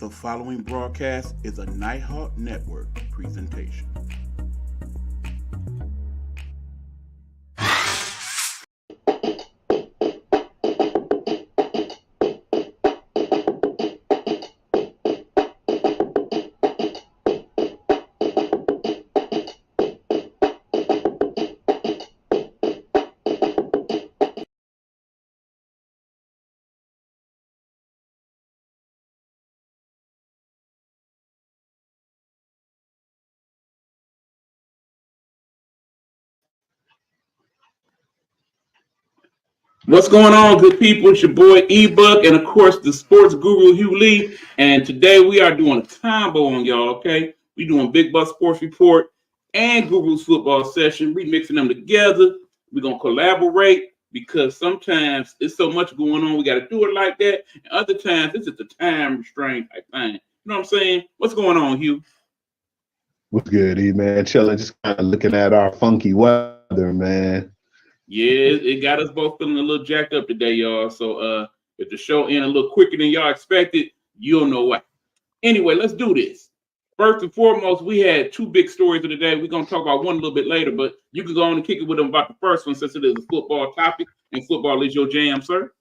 The following broadcast is a Nighthawk Network presentation. What's going on, good people? It's your boy Ebook, and of course the sports guru Hugh Lee. And today we are doing a combo on y'all. Okay, we doing Big Bus Sports Report and Guru's football session. We mixing them together. We're gonna collaborate because sometimes it's so much going on. We got to do it like that, and other times it's just a time restraint type thing. You know what I'm saying? What's going on, Hugh? What's good, E man? Chilling, just kind of looking at our funky weather, man. Yeah, it got us both feeling a little jacked up today, y'all. So if the show ended a little quicker than y'all expected, you'll know why. Anyway, let's do this. First and foremost, we had two big stories of the day. We're going to talk about one a little bit later, but you can go on and kick it with them about the first one since it is a football topic, and football is your jam, sir.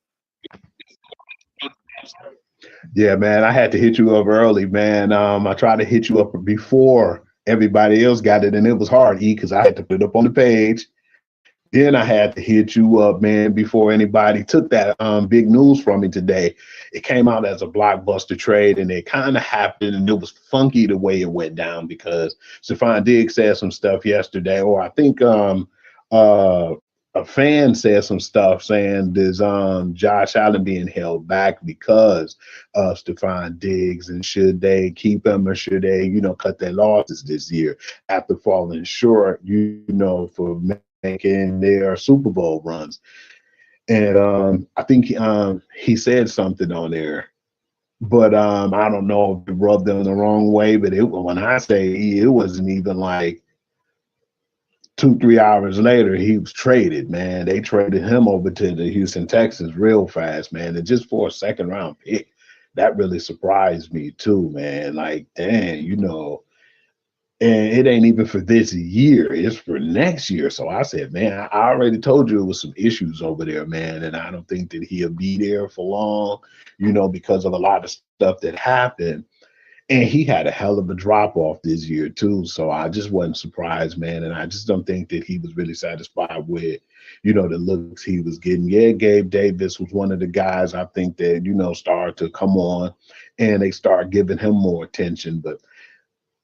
Yeah, man, I had to hit you up early, man. I tried to hit you up before everybody else got it, and it was hard, E, because I had to put it up on the page. Then I had to hit you up, man, before anybody took that big news from me today. It came out as a blockbuster trade, and it kind of happened, and it was funky the way it went down because Stephon Diggs said some stuff yesterday, or I think a fan said some stuff saying there's Josh Allen being held back because of Stephon Diggs, and should they keep him or should they, cut their losses this year after falling short, for making their Super Bowl runs. And I think he said something on there, but I don't know if it rubbed them the wrong way. But when I say it wasn't even like 2-3 hours later, he was traded, man. They traded him over to the Houston Texans real fast, man. And just for a second round pick, that really surprised me too, man. Like, dang, and it ain't even for this year, it's for next year. So I said, man, I already told you it was some issues over there, man. And I don't think that he'll be there for long, because of a lot of stuff that happened. And he had a hell of a drop off this year too. So I just wasn't surprised, man. And I just don't think that he was really satisfied with, the looks he was getting. Yeah, Gabe Davis was one of the guys I think that, started to come on and they start giving him more attention. But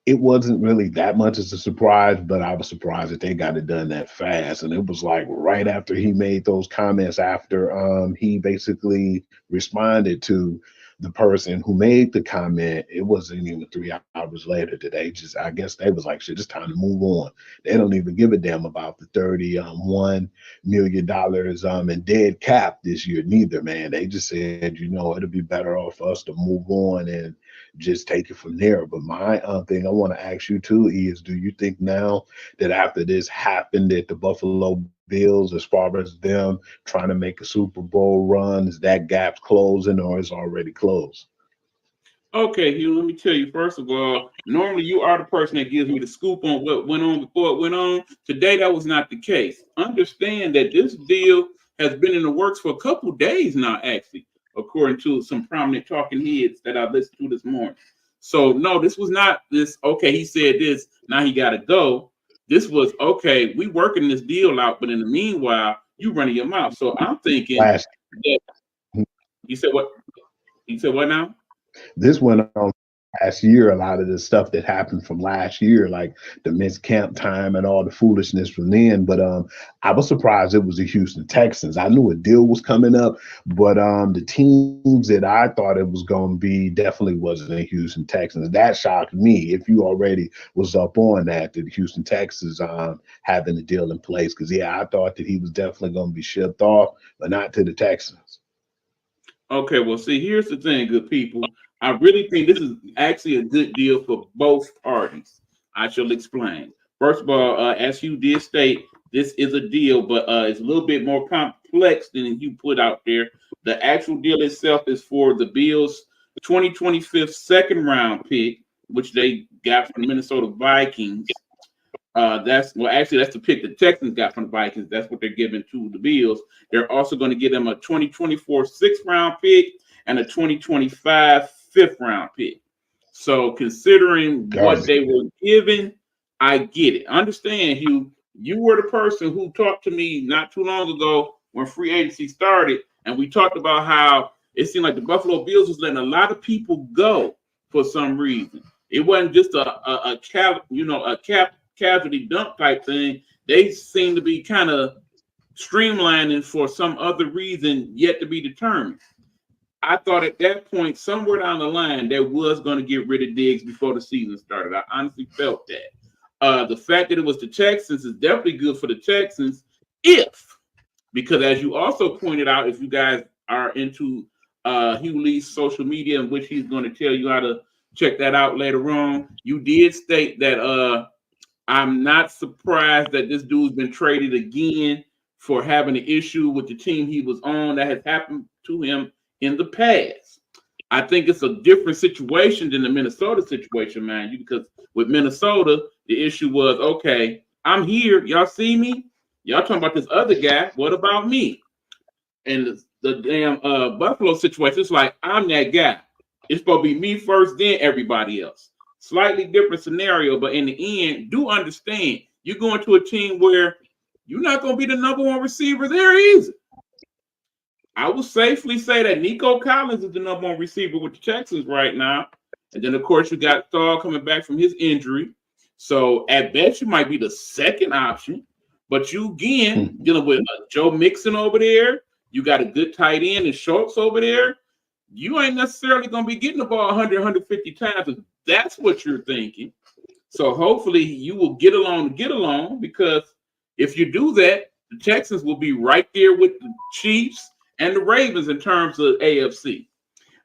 it wasn't really that much as a surprise, but I was surprised that they got it done that fast. And it was like right after he made those comments, after he basically responded to the person who made the comment, it wasn't even 3 hours later that I guess they was like, shit, it's time to move on. They don't even give a damn about the $31 million in dead cap this year neither, man. They just said, it'll be better off for us to move on and just take it from there. But my thing I want to ask you too is, do you think now that after this happened that the Buffalo Bills, as far as them trying to make a Super Bowl run, is that gap's closing or is already closed? Okay, Hugh, let me tell you, first of all, normally you are the person that gives me the scoop on what went on before it went on. Today, that was not the case. Understand that this deal has been in the works for a couple days now, actually, according to some prominent talking heads that I listened to this morning. So, no, this was not this, okay, he said this, now he got to go. This was, okay, we working this deal out, but in the meanwhile, you running your mouth. So I'm thinking that, you said what? You said what now? This went on last year, a lot of the stuff that happened from last year, like the missed camp time and all the foolishness from then. But I was surprised it was the Houston Texans. I knew a deal was coming up, but the teams that I thought it was going to be definitely wasn't the Houston Texans. That shocked me. If you already was up on that, the Houston Texans having the deal in place, because I thought that he was definitely going to be shipped off, but not to the Texans. Okay, well, see, here's the thing, good people. I really think this is actually a good deal for both parties. I shall explain. First of all, as you did state, this is a deal, but it's a little bit more complex than you put out there. The actual deal itself is for the Bills 2025 second round pick, which they got from the Minnesota Vikings. That's the pick the Texans got from the Vikings. That's what they're giving to the Bills. They're also going to give them a 2024 sixth round pick and a 2025 fifth round pick. So considering what they were given, I get it. Understand, Hugh, you were the person who talked to me not too long ago when free agency started, and we talked about how it seemed like the Buffalo Bills was letting a lot of people go for some reason. It wasn't just a casualty dump type thing. They seem to be kind of streamlining for some other reason yet to be determined. I thought at that point, somewhere down the line, they was going to get rid of Diggs before the season started. I honestly felt that. The fact that it was the Texans is definitely good for the Texans because as you also pointed out, if you guys are into Hugh Lee's social media, in which he's going to tell you how to check that out later on, you did state that I'm not surprised that this dude's been traded again for having an issue with the team he was on. That has happened to him in the past. I think it's a different situation than the Minnesota situation, man. Because with Minnesota, the issue was, okay, I'm here. Y'all see me? Y'all talking about this other guy. What about me? And the damn Buffalo situation, it's like, I'm that guy. It's supposed to be me first, then everybody else. Slightly different scenario, but in the end, do understand you're going to a team where you're not going to be the number one receiver there either. I will safely say that Nico Collins is the number one receiver with the Texans right now. And then, of course, you got Thor coming back from his injury. So, at best, you might be the second option. But you, again, dealing with Joe Mixon over there. You got a good tight end and Schultz over there. You ain't necessarily going to be getting the ball 100, 150 times. If that's what you're thinking. So, hopefully, you will get along because if you do that, the Texans will be right there with the Chiefs and the Ravens in terms of AFC.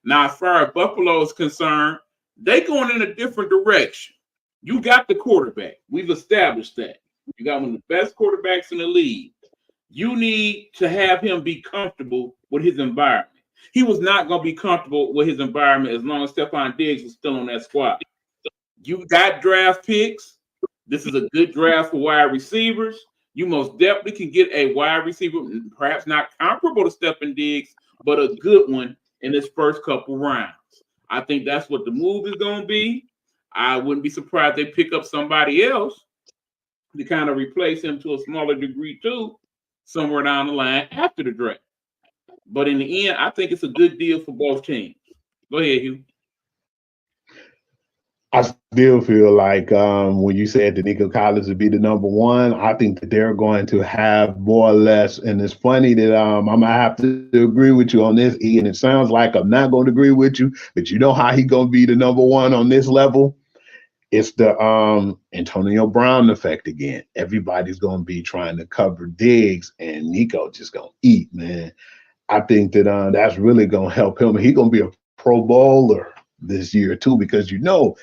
Now, as far as Buffalo is concerned, they going in a different direction. You got the quarterback. We've established that. You got one of the best quarterbacks in the league. You need to have him be comfortable with his environment. He was not going to be comfortable with his environment as long as Stephon Diggs was still on that squad. You got draft picks. This is a good draft for wide receivers. You most definitely can get a wide receiver, perhaps not comparable to Stephon Diggs, but a good one in his first couple rounds. I think that's what the move is going to be. I wouldn't be surprised they pick up somebody else to kind of replace him to a smaller degree too, somewhere down the line after the draft. But in the end, I think it's a good deal for both teams. Go ahead, Hugh. I still feel like when you said that Nico Collins would be the number one, I think that they're going to have more or less. And it's funny that I'm going to have to agree with you on this, Ian. It sounds like I'm not going to agree with you, but you know how he's going to be the number one on this level? It's the Antonio Brown effect again. Everybody's going to be trying to cover Diggs, and Nico just going to eat, man. I think that that's really going to help him. He's going to be a Pro Bowler this year too, because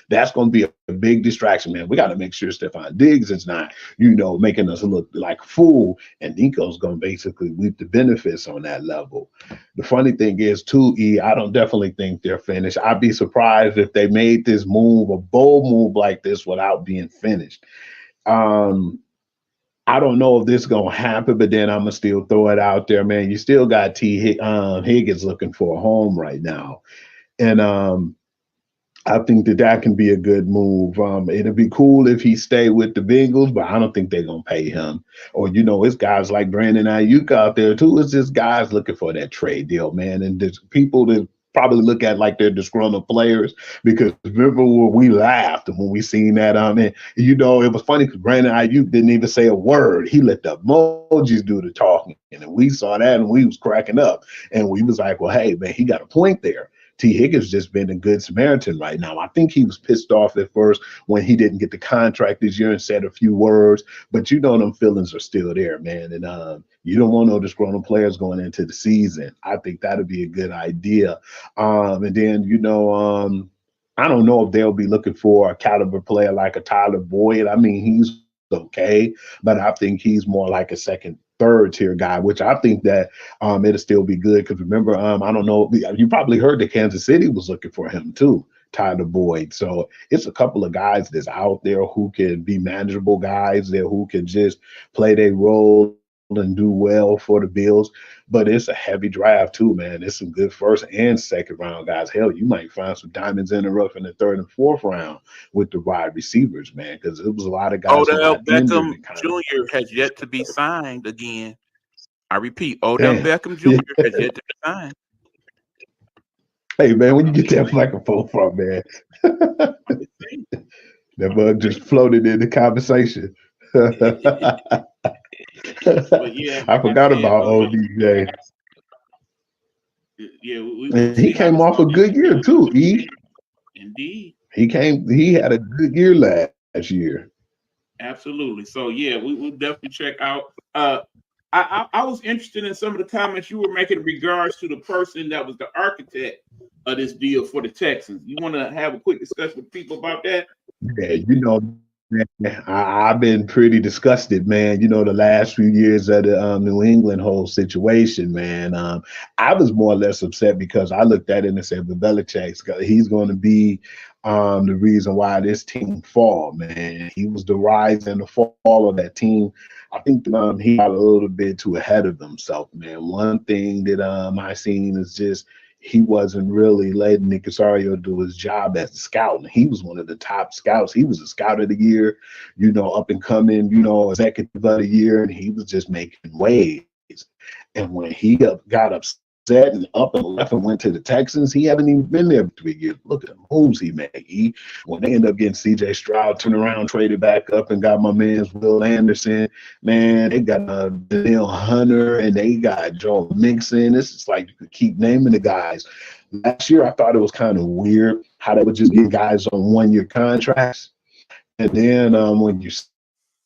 that's going to be a big distraction, man. We got to make sure Stephon Diggs is not, making us look like a fool, and Nico's going to basically reap the benefits on that level. The funny thing is too, I don't definitely think they're finished. I'd be surprised if they made this move, a bold move like this, without being finished. I don't know if this is going to happen, but then I'm going to still throw it out there, man. You still got Higgins looking for a home right now. And I think that can be a good move. It'd be cool if he stayed with the Bengals, but I don't think they're going to pay him. Or, it's guys like Brandon Ayuk out there, too. It's just guys looking for that trade deal, man. And there's people that probably look at like they're disgruntled players, because remember when we laughed when we seen that, it was funny because Brandon Ayuk didn't even say a word. He let the emojis do the talking, and we saw that and we was cracking up, and we was like, well, hey, man, he got a point there. T. Higgins just been a good Samaritan right now. I think he was pissed off at first when he didn't get the contract this year and said a few words, but them feelings are still there, man. And you don't want no disgruntled players going into the season. I think that'd be a good idea. And then, I don't know if they'll be looking for a caliber player like a Tyler Boyd. I mean, he's okay, but I think he's more like a second third tier guy, which I think that it'll still be good. Because remember, I don't know, you probably heard that Kansas City was looking for him too, Tyler Boyd. So it's a couple of guys that's out there who can be manageable guys there who can just play their role and do well for the Bills. But it's a heavy draft too, man. It's some good first and second round guys. Hell, you might find some diamonds in the rough in the third and fourth round with the wide receivers, man, because it was a lot of guys who Odell got injured Beckham and kind of Jr. has yet to be signed again. I repeat, Odell damn. Beckham Jr. has yet to be signed. Hey man, when you get that microphone from, man? That bug just floated in the conversation. But yeah, I like I forgot said, about OBJ. yeah, And we'll he see how came this off a goes. good year too. Indeed. He had a good year last year. Absolutely. So yeah, we'll definitely check out. I was interested in some of the comments you were making in regards to the person that was the architect of this deal for the Texans. You want to have a quick discussion with people about that? Yeah, man, I've been pretty disgusted, man. The last few years of the New England whole situation, man. I was more or less upset because I looked at it and said, "But Belichick's he's going to be the reason why this team fall, man. He was the rise and the fall of that team." I think he got a little bit too ahead of himself, man. One thing that I seen is just he wasn't really letting Nick Casario do his job as a scout. And he was one of the top scouts. He was a scout of the year, up and coming, executive of the year, and he was just making waves. And when he got upset and up and left and went to the Texans, he haven't even been there for 3 years. Look at the moves he made. When they end up getting C.J. Stroud, turned around, traded back up, and got my man's Will Anderson, man, they got Danielle Hunter, and they got Joe Mixon. It's just like you could keep naming the guys. Last year, I thought it was kind of weird how they would just get guys on one-year contracts. And then when you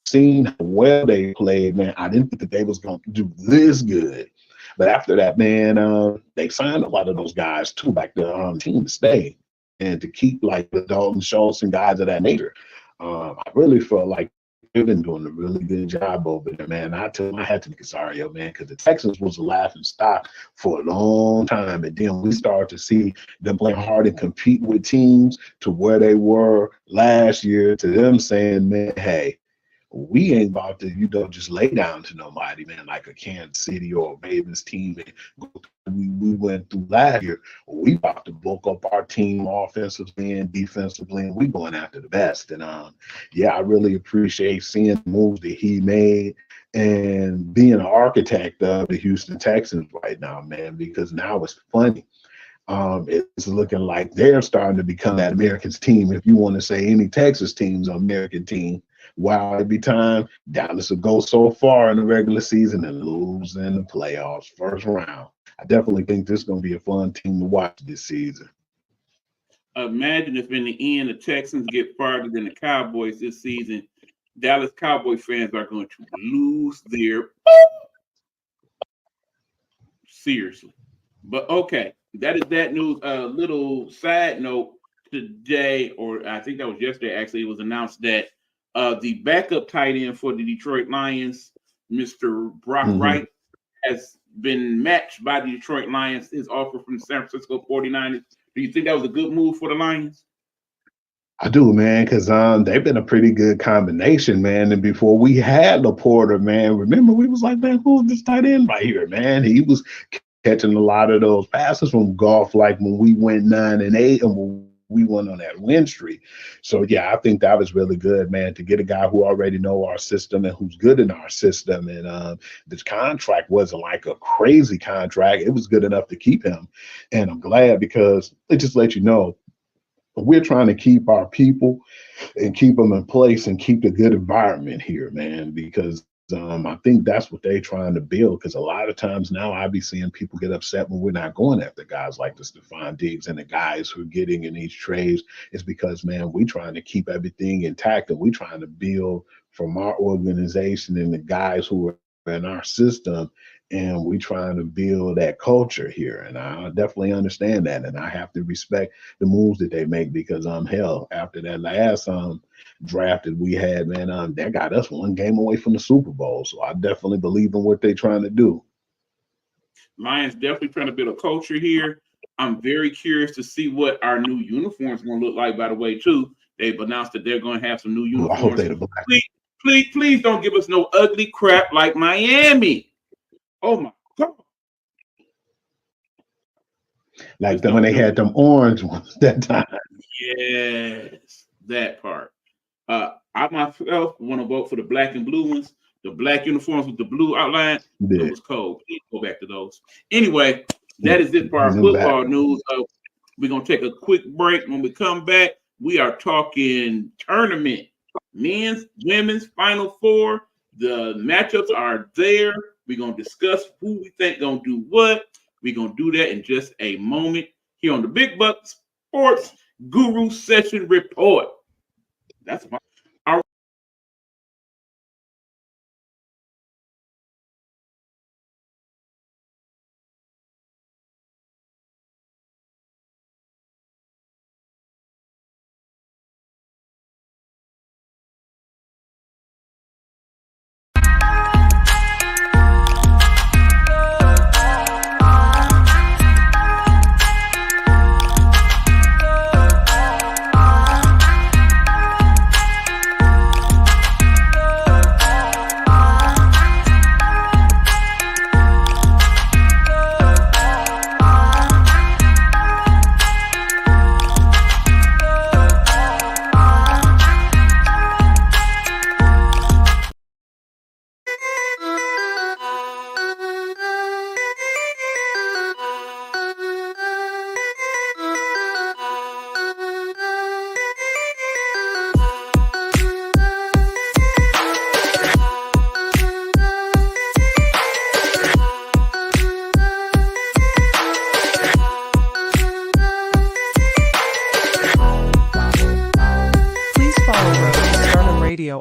seen how well they played, man, I didn't think that they was going to do this good. But after that, man, they signed a lot of those guys too, back the team to stay and to keep like the Dalton Schultz and guys of that nature. I really felt like they've been doing a really good job over there, man. I tell them I had to be Casario, man, because the Texans was a laughing stock for a long time. And then we started to see them play hard and compete with teams to where they were last year, to them saying, man, hey, we ain't about to, just lay down to nobody, man, like a Kansas City or a Ravens team. We went through last year. We about to bulk up our team offensively and defensively, and we going after the best. And yeah, I really appreciate seeing the moves that he made and being an architect of the Houston Texans right now, man, because now it's funny. It's looking like they're starting to become that Americans team. If you want to say any Texas team's an American team, wow, every time Dallas will go so far in the regular season and lose in the playoffs, first round. I definitely think this is going to be a fun team to watch this season. Imagine if in the end the Texans get farther than the Cowboys this season. Dallas Cowboy fans are going to lose their seriously. But okay, that is that news. Little side note today, or I think that was yesterday, actually, it was announced that the backup tight end for the Detroit Lions, Mr. Brock Wright, has been matched by the Detroit Lions, his offer from the San Francisco 49ers. Do you think that was a good move for the Lions? I do, man, because they've been a pretty good combination, man. And before we had Laporta, man, remember we was like, man, who's this tight end right here, man? He was catching a lot of those passes from golf, like when we went 9-8 and when we went on that win streak. So yeah, I think that was really good, man, to get a guy who already know our system and who's good in our system. And this contract wasn't like a crazy contract. It was good enough to keep him. And I'm glad, because it just let you know we're trying to keep our people and keep them in place and keep the good environment here, man, because I think that's what they're trying to build. Because a lot of times now I be seeing people get upset when we're not going after guys like the Stephon Diggs and the guys who are getting in these trades. It's because, man, we're trying to keep everything intact, and we're trying to build from our organization and the guys who are in our system and we trying to build that culture here. And I definitely understand that, and I have to respect the moves that they make, because hell, after that last draft that we had, man, that got us one game away from the Super Bowl. So I definitely believe in what they're trying to do. Lions definitely trying to build a culture here. I'm very curious to see what our new uniforms going to look like, by the way, too. They've announced that they're going to have some new uniforms. I hope they're the black. Please don't give us no ugly crap like Miami. Oh, my God. Like when they had them orange ones that time. Yes, that part. I myself want to vote for the black and blue ones. The black uniforms with the blue outline. It was cold. Please go back to those. Anyway, that is it for our football news. We're going to take a quick break. When we come back, we are talking tournament. Men's, women's, Final Four. The matchups are there. We're going to discuss who we think going to do what. We're going to do that in just a moment here on the Big Buck Sports Guru Session Report. That's my.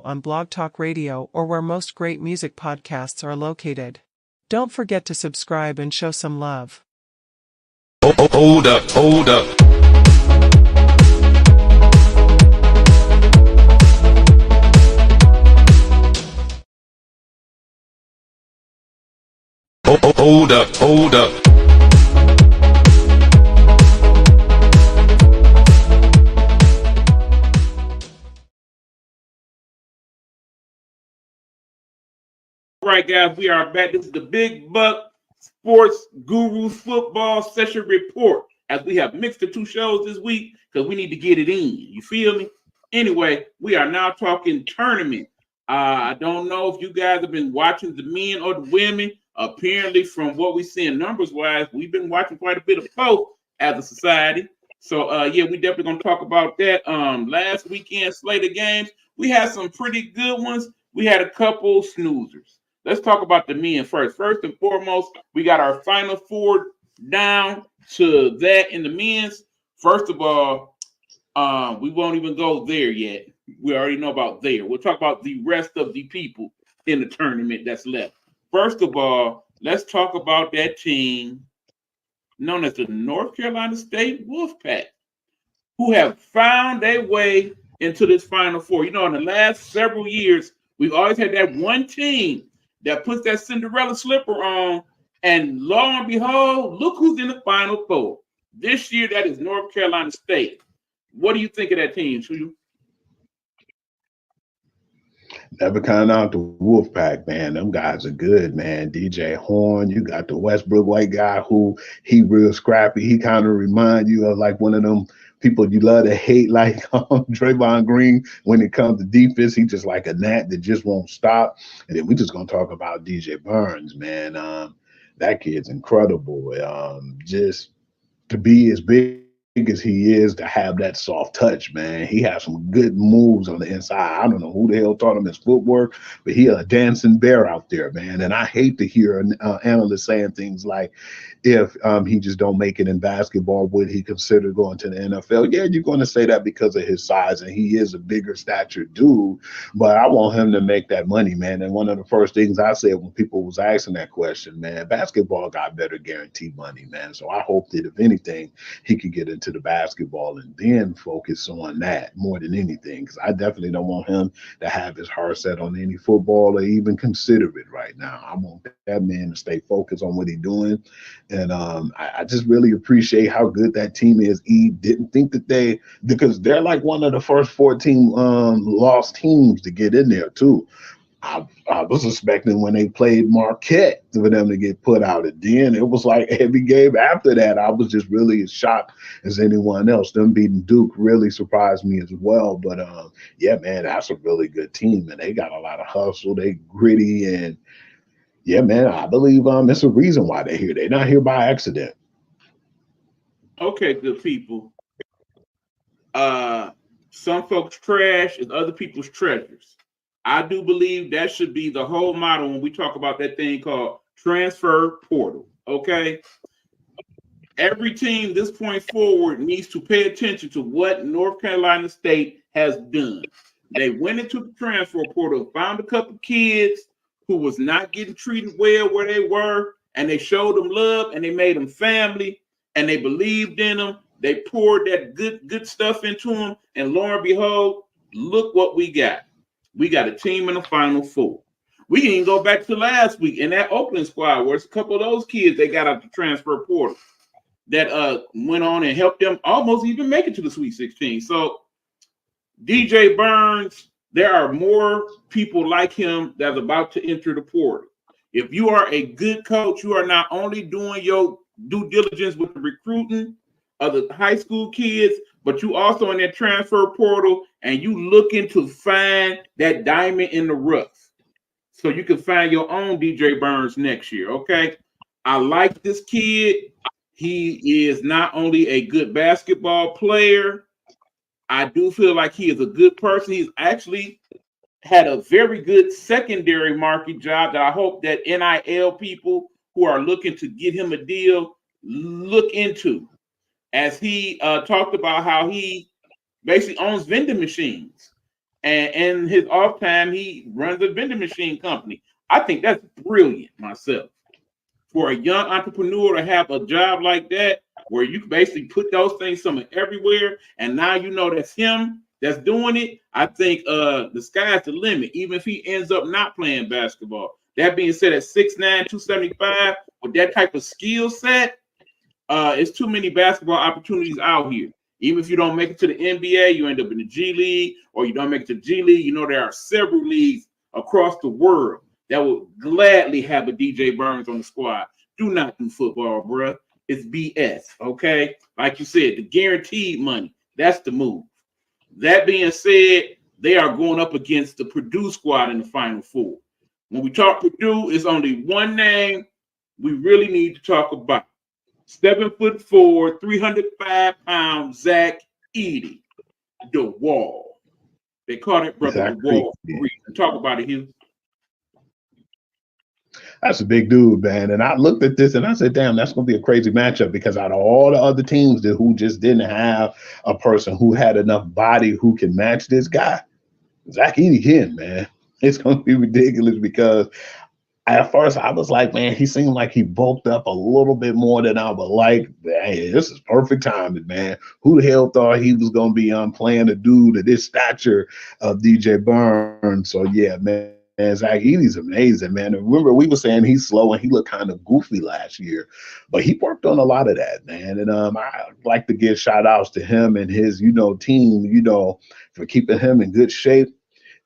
On Blog Talk Radio or where most great music podcasts are located. Don't forget to subscribe and show some love. Hold up. Hold up, hold up. All right, guys, we are back. This is the Big Buck Sports Guru Football Session Report, as we have mixed the two shows this week because we need to get it in. You feel me? Anyway, we are now talking tournament. I don't know if you guys have been watching the men or the women. Apparently, from what we see in numbers-wise, we've been watching quite a bit of both as a society. So, yeah, we definitely going to talk about that. Last weekend slate of games, we had some pretty good ones. We had a couple snoozers. Let's talk about the men first. First and foremost, we got our Final Four down to that in the men's. First of all, we won't even go there yet. We already know about there. We'll talk about the rest of the people in the tournament that's left. First of all, let's talk about that team known as the North Carolina State Wolfpack, who have found their way into this Final Four. You know, in the last several years, we've always had that one team that puts that Cinderella slipper on, and lo and behold, look who's in the Final Four. This year, that is North Carolina State. What do you think of that team, Shu? Never count out the Wolfpack, man. Them guys are good, man. DJ Horn, you got the Westbrook white guy who he real scrappy. He kind of remind you of like one of them people you love to hate, like Draymond Green. When it comes to defense, he just like a gnat that just won't stop. And then we just gonna talk about DJ Burns, man. That kid's incredible. Just to be as big as he is, to have that soft touch, man. He has some good moves on the inside. I don't know who the hell taught him his footwork, but he a dancing bear out there, man. And I hate to hear analysts saying things like, if he just don't make it in basketball, would he consider going to the NFL? Yeah, you're going to say that because of his size, and he is a bigger stature dude, but I want him to make that money, man. And one of the first things I said when people was asking that question, man, basketball got better guaranteed money, man. So I hope that if anything, he could get into the basketball and then focus on that more than anything, because I definitely don't want him to have his heart set on any football or even consider it right now. I want that man to stay focused on what he's doing. And I just really appreciate how good that team is. He didn't think that because they're like one of the first 14 lost teams to get in there too. I was expecting when they played Marquette for them to get put out. And then it was like every game after that, I was just really as shocked as anyone else. Them beating Duke really surprised me as well. But yeah, man, that's a really good team, and they got a lot of hustle. They gritty, and yeah, man, I believe it's a reason why they're here. They're not here by accident. Okay, good people. Some folks' trash is other people's treasures. I do believe that should be the whole motto when we talk about that thing called transfer portal. Okay. Every team this point forward needs to pay attention to what North Carolina State has done. They went into the transfer portal, found a couple kids who was not getting treated well where they were, and they showed them love, and they made them family, and they believed in them. They poured that good stuff into them, and lo and behold, look what we got. We got a team in the Final Four. We can even go back to last week in that Oakland squad, where it's a couple of those kids they got out the transfer portal that went on and helped them almost even make it to the Sweet 16. So DJ Burns, there are more people like him that's about to enter the portal. If you are a good coach, you are not only doing your due diligence with the recruiting of the high school kids, but you also in that transfer portal, and you looking to find that diamond in the rough so you can find your own DJ Burns next year, okay? I like this kid. He is not only a good basketball player, I do feel like he is a good person. He's actually had a very good secondary market job that I hope that NIL people who are looking to get him a deal look into, as he talked about how he basically owns vending machines, and in his off time he runs a vending machine company. I think that's brilliant myself. For a young entrepreneur to have a job like that, where you can basically put those things somewhere everywhere, and now you know that's him that's doing it. I think the sky's the limit, even if he ends up not playing basketball. That being said, at 6'9", 275, with that type of skill set, it's too many basketball opportunities out here. Even if you don't make it to the NBA, you end up in the G League, or you don't make it to the G League. You know, there are several leagues across the world that will gladly have a DJ Burns on the squad. Do not do football, bruh. It's BS, okay? Like you said, the guaranteed money, that's the move. That being said, they are going up against the Purdue squad in the Final Four. When we talk Purdue, it's only one name we really need to talk about. 7'4", 305-pound Zach Edey, the Wall. They call that brother Zach the Wall. Talk about it, Hugh. That's a big dude, man. And I looked at this and I said, damn, that's going to be a crazy matchup, because out of all the other teams who just didn't have a person who had enough body who can match this guy, Zach Edey can, man. It's going to be ridiculous, because at first I was like, man, he seemed like he bulked up a little bit more than I would like. Hey, this is perfect timing, man. Who the hell thought he was going to be playing a dude of this stature of DJ Burns? So, yeah, man. And Zach Edey's amazing, man. And remember, we were saying he's slow and he looked kind of goofy last year, but he worked on a lot of that, man. And I like to give shout outs to him and his, team, for keeping him in good shape.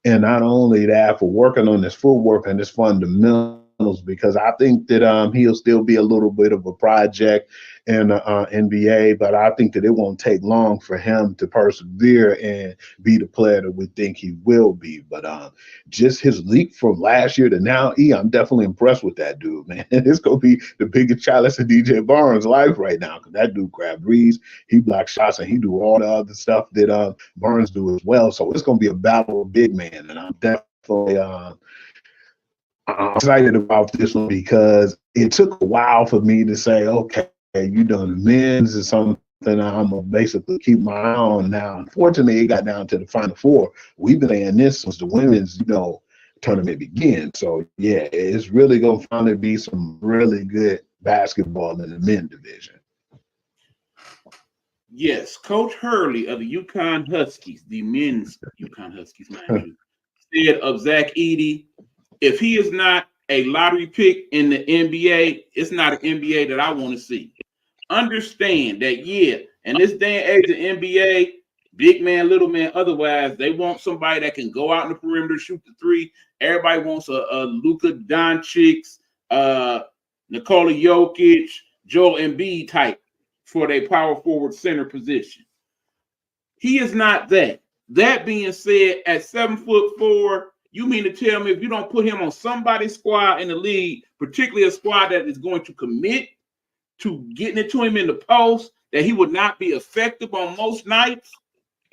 And not only that, for working on his footwork and his fundamentals fundamentals, because I think that he'll still be a little bit of a project in the NBA, but I think that it won't take long for him to persevere and be the player that we think he will be. But just his leap from last year to now, I'm definitely impressed with that dude, man. It's going to be the biggest challenge in DJ Barnes' life right now, because that dude grab threes, he block shots, and he do all the other stuff that Barnes do as well. So it's going to be a battle of big man, and I'm definitely I'm excited about this one because it took a while for me to say, okay, you done men's is something I'm going to basically keep my eye on now. Unfortunately, it got down to the Final Four. We've been playing this since the women's, tournament began. So, yeah, it's really going to finally be some really good basketball in the men's division. Yes, Coach Hurley of the UConn Huskies, the men's UConn Huskies, mind you, said of Zach Edey, if he is not a lottery pick in the NBA, it's not an NBA that I want to see. Understand that, in this day and age of NBA, big man, little man, otherwise, they want somebody that can go out in the perimeter, shoot the three. Everybody wants a Luka Doncic, Nikola Jokic, Joel Embiid type for their power forward center position. He is not that. That being said, at 7'4", you mean to tell me if you don't put him on somebody's squad in the league, particularly a squad that is going to commit to getting it to him in the post, that he would not be effective on most nights?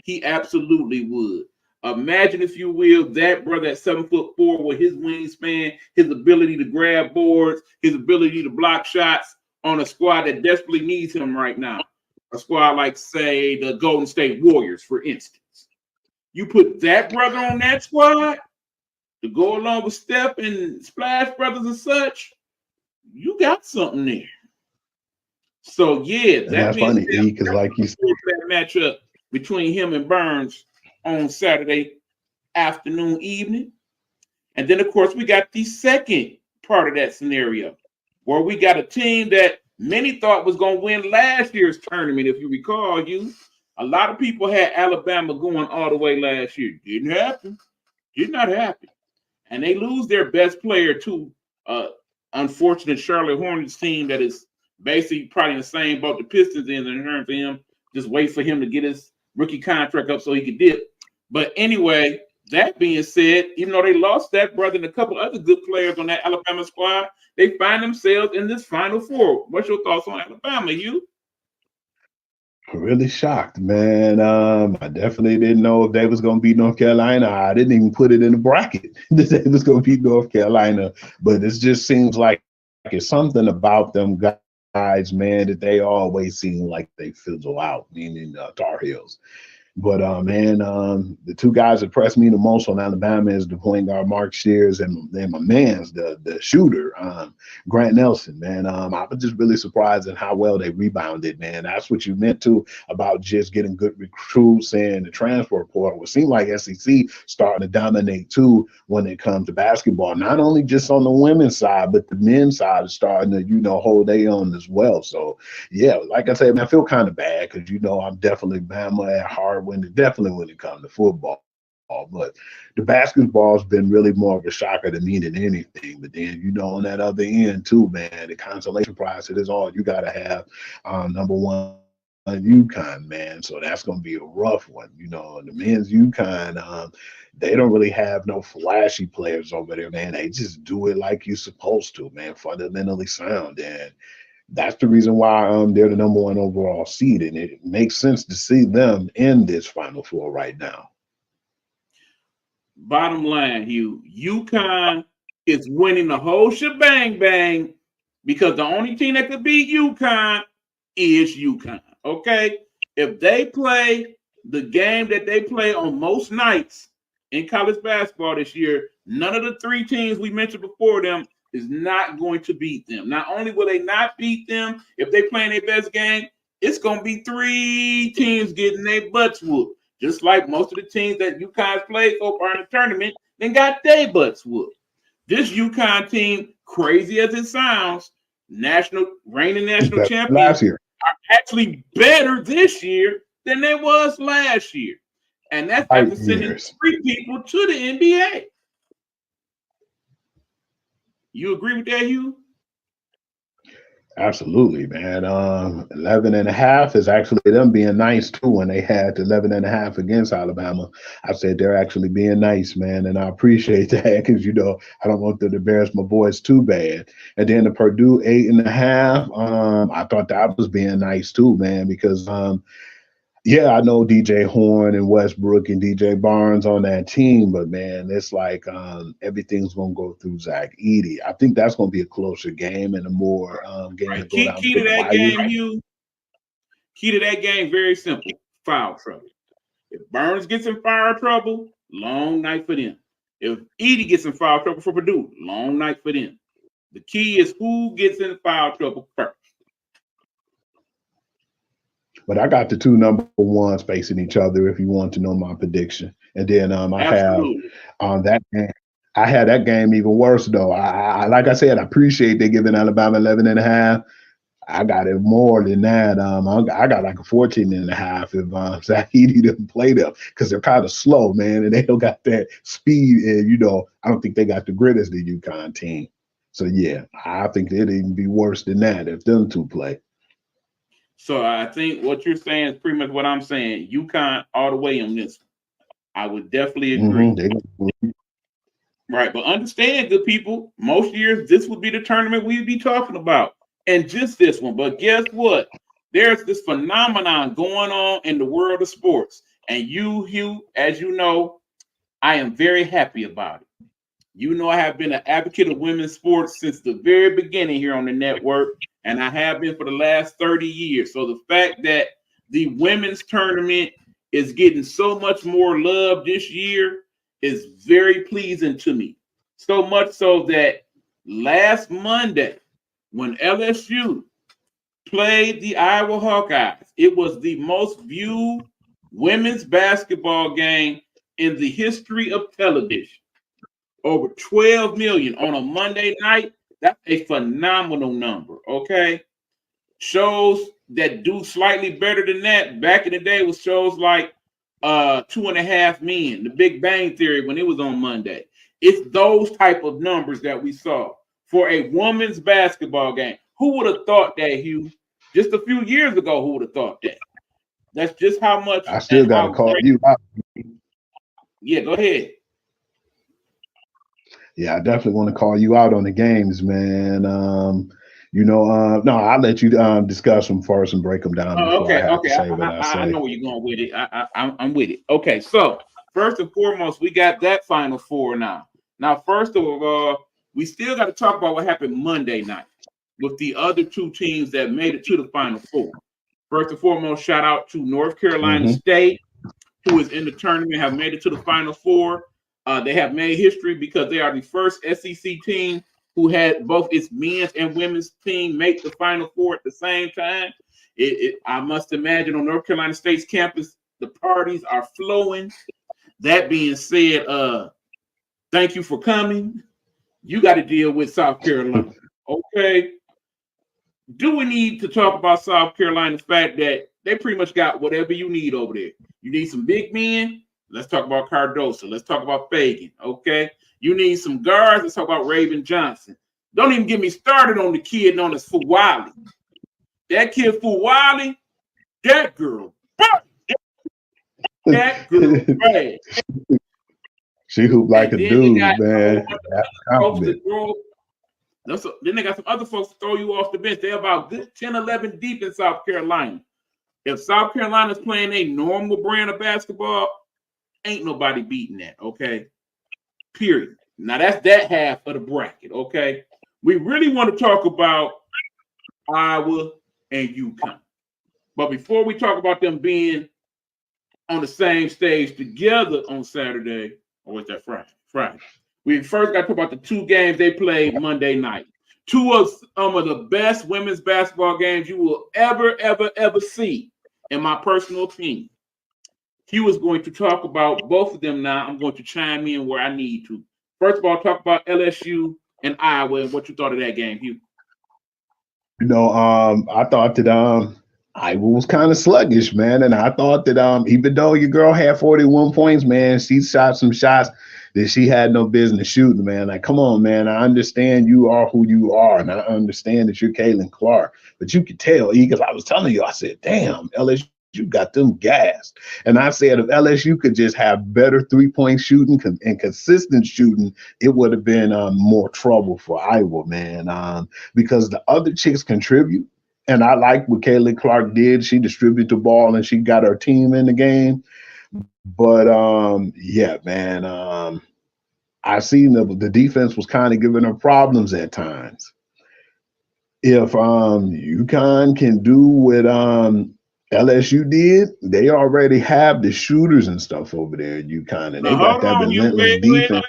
He absolutely would. Imagine, if you will, that brother at 7'4" with his wingspan, his ability to grab boards, his ability to block shots on a squad that desperately needs him right now. A squad like, say, the Golden State Warriors, for instance. You put that brother on that squad to go along with Steph and Splash Brothers and such, you got something there. So, that's funny, because like you said, that matchup between him and Burns on Saturday afternoon, evening. And then, of course, we got the second part of that scenario, where we got a team that many thought was going to win last year's tournament. If you recall, a lot of people had Alabama going all the way last year. Didn't happen. Did not happen. And they lose their best player to unfortunate Charlotte Hornets team that is basically probably in the same boat the Pistons in terms of him. Just wait for him to get his rookie contract up so he could dip. But anyway, that being said, even though they lost that brother and a couple other good players on that Alabama squad, they find themselves in this Final Four. What's your thoughts on Alabama, Hugh? Really shocked, man. I definitely didn't know if they was going to beat North Carolina. I didn't even put it in the bracket that they was going to beat North Carolina. But it just seems like it's something about them guys, man, that they always seem like they fizzle out, meaning Tar Heels. But, the two guys that impressed me the most on Alabama is the point guard Mark Shears and my man's the shooter, Grant Nelson, man. I was just really surprised at how well they rebounded, man. That's what you meant to about just getting good recruits and the transfer portal. It seemed like SEC starting to dominate, too, when it comes to basketball. Not only just on the women's side, but the men's side is starting to, hold their own as well. So, yeah, like I said, man, I feel kind of bad because, I'm definitely Bama at heart. Definitely when it comes to football, but the basketball has been really more of a shocker to me than anything. But then, on that other end too, man, the consolation prize, it is all you got to have. Number one, UConn, man. So that's going to be a rough one. The men's UConn, they don't really have no flashy players over there, man. They just do it like you're supposed to, man. Fundamentally sound, and that's the reason why they're the number one overall seed, and it makes sense to see them in this Final Four right now. Bottom line, Hugh, UConn is winning the whole shebang bang because the only team that could beat UConn is UConn. Okay, if they play the game that they play on most nights in college basketball this year, none of the three teams we mentioned before them is not going to beat them. Not only will they not beat them, if they play in their best game, it's going to be three teams getting their butts whooped. Just like most of the teams that UConn's played so far in the tournament, then got their butts whooped. This UConn team, crazy as it sounds, reigning national champions last year are actually better this year than they was last year. And that's after sending three people to the NBA. You agree with that, Hugh? Absolutely, man. 11 and a half is actually them being nice too. When they had 11 and a half against Alabama, I said they're actually being nice, man. And I appreciate that because, I don't want to embarrass my boys too bad. And then the Purdue 8.5, I thought that was being nice too, man, because, yeah, I know DJ Horn and Westbrook and DJ Barnes on that team, but man, it's like everything's gonna go through Zach Edey. I think that's gonna be a closer game and a more game Right. to go down Key to to the that wire. game, Hugh. Key to that game, very simple. Foul trouble. If Burns gets in foul trouble, long night for them. If Edey gets in foul trouble for Purdue, long night for them. The key is who gets in foul trouble first. But I got the two number ones facing each other if you want to know my prediction. And then Absolutely. have that game. I had that game even worse though. I like I said, I appreciate they giving Alabama 11 and a half. I got it more than that. I got like a 14 and a half if Zach Edey didn't play them because they're kind of slow, man, and they don't got that speed. And I don't think they got the grit as the UConn team. So yeah, I think it'd even be worse than that if them two play. So I think what you're saying is pretty much what I'm saying. UConn all the way on this. I would definitely agree. Mm-hmm. Right, but understand, good people, most years this would be the tournament we'd be talking about. And just this one. But guess what? There's this phenomenon going on in the world of sports. And you, Hugh, as you know, I am very happy about it. You know, I have been an advocate of women's sports since the very beginning here on the network, and I have been for the last 30 years. So the fact that the women's tournament is getting so much more love this year is very pleasing to me. So much so that last Monday, when LSU played the Iowa Hawkeyes, it was the most viewed women's basketball game in the history of television. Over 12 million on a Monday night. That's a phenomenal number, okay? Shows that do slightly better than that back in the day was shows like 2.5 Men, The Big Bang Theory when it was on Monday. It's those type of numbers that we saw for a women's basketball game. Who would have thought that, Hugh? Just a few years ago, who would have thought that? That's just how much. I still got to call you out. Yeah, go ahead. Yeah, I definitely want to call you out on the games, man. No, I'll let you discuss them first and break them down. Okay. I know where you're going with it. I'm with it. Okay, so first and foremost, we got that Final Four now. Now, first of all, we still got to talk about what happened Monday night with the other two teams that made it to the Final Four. First and foremost, shout out to North Carolina State, who is in the tournament, have made it to the Final Four. They have made history because they are the first SEC team who had both its men's and women's team make the Final Four at the same time. I must imagine on North Carolina State's campus, the parties are flowing. That being said, thank you for coming. You got to deal with South Carolina, okay? Do we need to talk about South Carolina's fact that they pretty much got whatever you need over there? You need some big men? Let's talk about Cardoso. Let's talk about Fagan, okay? You need some guards. Let's talk about Raven Johnson. Don't even get me started on the kid known as Fuwali. That kid Fuwali, that girl, that girl, bad. She hooped like a dude, man. Then they got some other folks to throw you off the bench. They're about good 10, 11 deep in South Carolina. If South Carolina's playing a normal brand of basketball, ain't nobody beating that, okay? Period. Now, that's that half of the bracket, okay? We really want to talk about Iowa and UConn. But before we talk about them being on the same stage together on Saturday, or was that Friday? Friday. We first got to talk about the two games they played Monday night. Two of some of the best women's basketball games you will ever see, in my personal opinion. Hugh is going to talk about both of them now. I'm going to chime in where I need to. First of all, talk about LSU and Iowa and what you thought of that game, Hugh. I thought that Iowa was kind of sluggish, man. And I thought that even though your girl had 41 points, man, she shot some shots that she had no business shooting, man. Like, come on, man. I understand you are who you are, and I understand that you're Caitlin Clark. But you could tell, because I was telling you, I said, damn, LSU got them gassed. And I said, if LSU could just have better three-point shooting and consistent shooting, it would have been more trouble for Iowa, man, because the other chicks contribute. And I like what Caitlin Clark did. She distributed the ball and she got her team in the game. But yeah, man, I seen the defense was kind of giving her problems at times. If UConn can do what LSU did, they already have the shooters and stuff over there at UConn, and they got that relentless defense.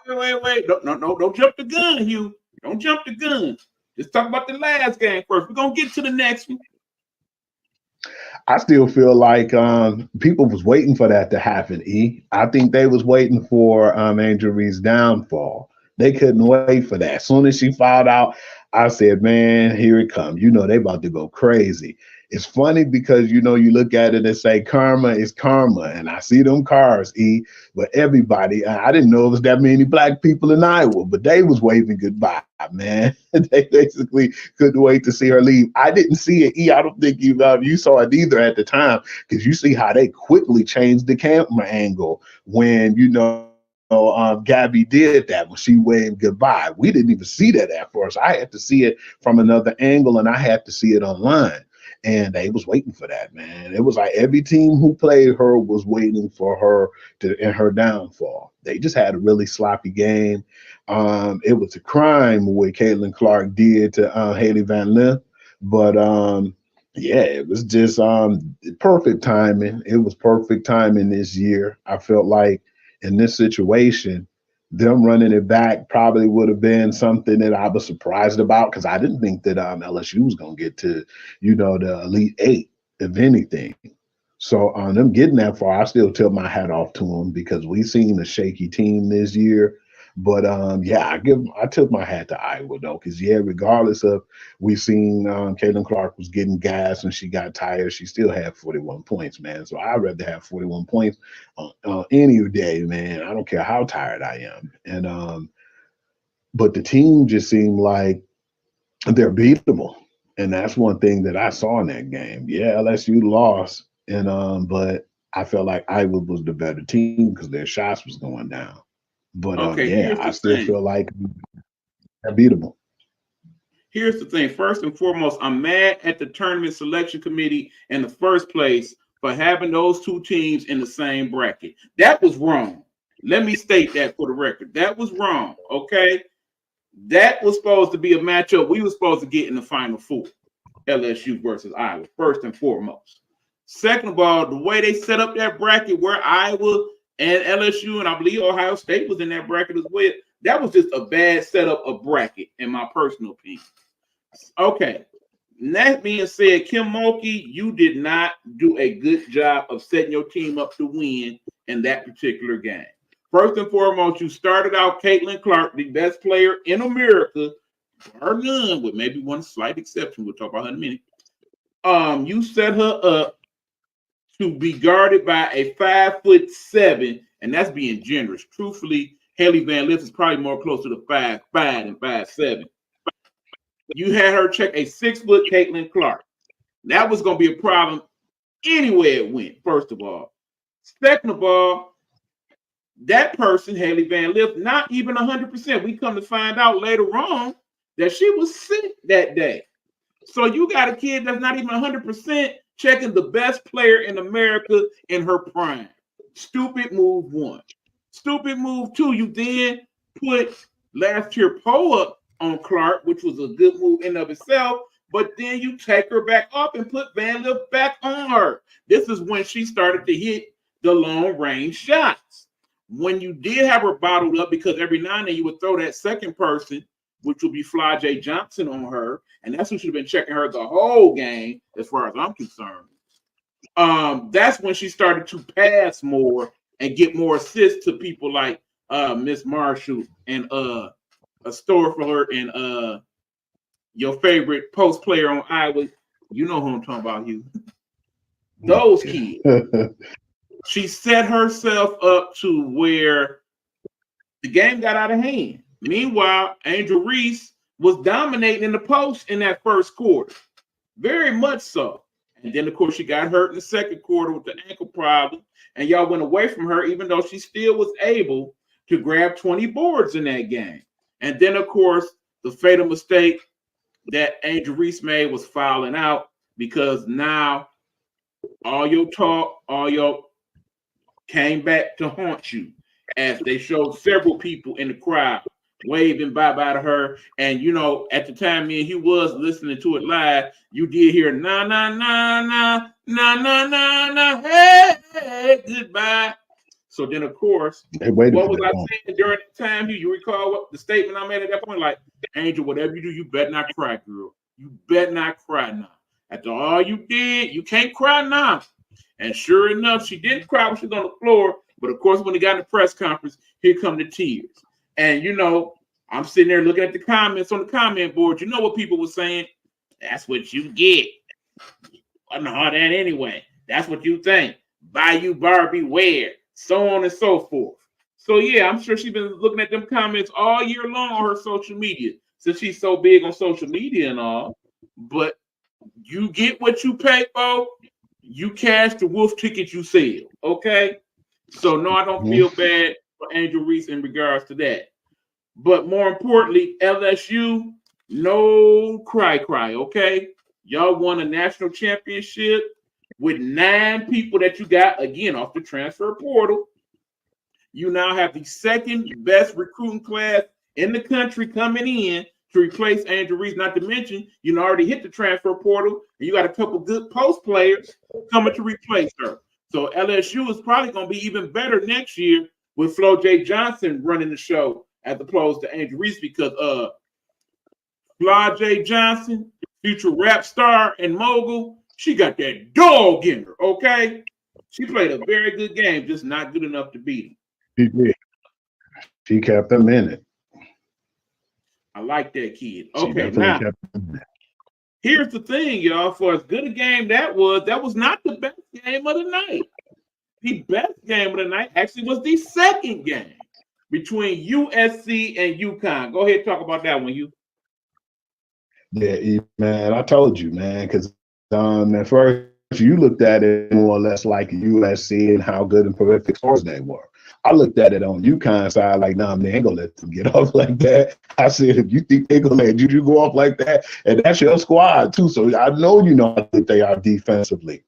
Wait. Don't jump the gun, Hugh. Don't jump the gun. Let's talk about the last game first. We're gonna get to the next one. I still feel like people was waiting for that to happen, E. I think they was waiting for Angel Reed's downfall. They couldn't wait for that. As soon as she fouled out, I said, man, here it comes. You know, they about to go crazy. It's funny because, you know, you look at it and say karma is karma. And I see them cars, E, but everybody, I didn't know it was that many black people in Iowa, but they was waving goodbye, man. They basically couldn't wait to see her leave. I didn't see it, E. I don't think you saw it either at the time, because you see how they quickly changed the camera angle when, you know, Gabby did that when she waved goodbye. We didn't even see that at first. I had to see it from another angle, and I had to see it online. And they was waiting for that, man. It was like every team who played her was waiting for her in her downfall. They just had a really sloppy game. It was a crime what Caitlin Clark did to Haley Van Lith, but yeah, it was just perfect timing. It was perfect timing this year. I felt like in this situation, them running it back probably would have been something that I was surprised about, because I didn't think that LSU was going to get to, you know, the Elite Eight, if anything. So them getting that far, I still tip my hat off to them, because we've seen a shaky team this year. But yeah, I tip my hat to Iowa though, because yeah, regardless of we've seen Caitlin Clark was getting gas and she got tired, she still had 41 points, man. So I'd rather have 41 points any day, man. I don't care how tired I am. And but the team just seemed like they're beatable, and that's one thing that I saw in that game. Yeah, LSU lost, and but I felt like Iowa was the better team because their shots was going down. But yeah, I still feel like they're beatable. Here's the thing. First and foremost, I'm mad at the tournament selection committee in the first place for having those two teams in the same bracket. That was wrong. Let me state that for the record. That was wrong, okay? That was supposed to be a matchup we were supposed to get in the Final Four, LSU versus Iowa, first and foremost. Second of all, the way they set up that bracket where Iowa and LSU, and I believe Ohio State was in that bracket as well. That was just a bad setup of bracket, in my personal opinion. Okay. That being said, Kim Mulkey, you did not do a good job of setting your team up to win in that particular game. First and foremost, you started out Caitlin Clark, the best player in America, bar none, with maybe one slight exception. We'll talk about her in a minute. You set her up to be guarded by a 5'7", and that's being generous. Truthfully, Haley Van Lith is probably more close to the 5'5" than 5'7". You had her check a 6-foot Caitlin Clark. That was going to be a problem anywhere it went, first of all. Second of all, that person, Haley Van Lith, not even 100%. We come to find out later on that she was sick that day. So you got a kid that's not even 100% checking the best player in America in her prime. Stupid move one. Stupid move two, you then put last year Poe up on Clark, which was a good move in of itself, but then you take her back up and put Van Lith back on her. This is when she started to hit the long range shots. When you did have her bottled up, because every now and then you would throw that second person, which would be Fly J. Johnson, on her, and that's who should have been checking her the whole game, as far as I'm concerned. That's when she started to pass more and get more assists to people like Miss Marshall and a store for her and your favorite post player on Iowa. You know who I'm talking about, you. Those kids. She set herself up to where the game got out of hand. Meanwhile, Angel Reese was dominating in the post in that first quarter, very much so. And then, of course, she got hurt in the second quarter with the ankle problem, and y'all went away from her, even though she still was able to grab 20 boards in that game. And then, of course, the fatal mistake that Angel Reese made was fouling out, because now all your talk, all your came back to haunt you, as they showed several people in the crowd waving bye-bye to her. And, you know, at the time me and he was listening to it live, you did hear na na na na na na na na hey, hey goodbye. So then, of course, what was I saying during the time? You recall what the statement I made at that point? Like, Angel, whatever you do, you better not cry, girl. You better not cry now. After all you did, you can't cry now. And sure enough, she didn't cry when she was on the floor. But of course, when they got in the press conference, here come the tears. And, you know, I'm sitting there looking at the comments on the comment board. You know what people were saying? That's what you get. Wasn't hard that anyway. That's what you think. Buy you Barbie wear. So on and so forth. So, yeah, I'm sure she's been looking at them comments all year long on her social media, since she's so big on social media and all. But you get what you pay for. You cash the wolf ticket you sell. Okay? So, no, I don't feel bad for Angel Reese in regards to that. But more importantly, LSU, no cry, okay? Y'all won a national championship with 9 people that you got, again, off the transfer portal. You now have the second best recruiting class in the country coming in to replace Angel Reese. Not to mention, you already hit the transfer portal, and you got a couple good post players coming to replace her. So LSU is probably going to be even better next year with Flo J. Johnson running the show as opposed to Angel Reese, because Flo J. Johnson, future rap star and mogul, she got that dog in her, okay? She played a very good game, just not good enough to beat him. She did. She kept them in it. I like that kid. Okay, now, here's the thing, y'all. For as good a game that was not the best game of the night. The best game of the night actually was the second game between USC and UConn. Go ahead and talk about that one, you. Yeah, man, I told you, man, because at first you looked at it more or less like USC and how good and prolific scores they were. I looked at it on UConn side like, nah, they ain't gonna let them get off like that. I said, if you think they're gonna let you go off like that, and that's your squad too, so I know you know how good they are defensively.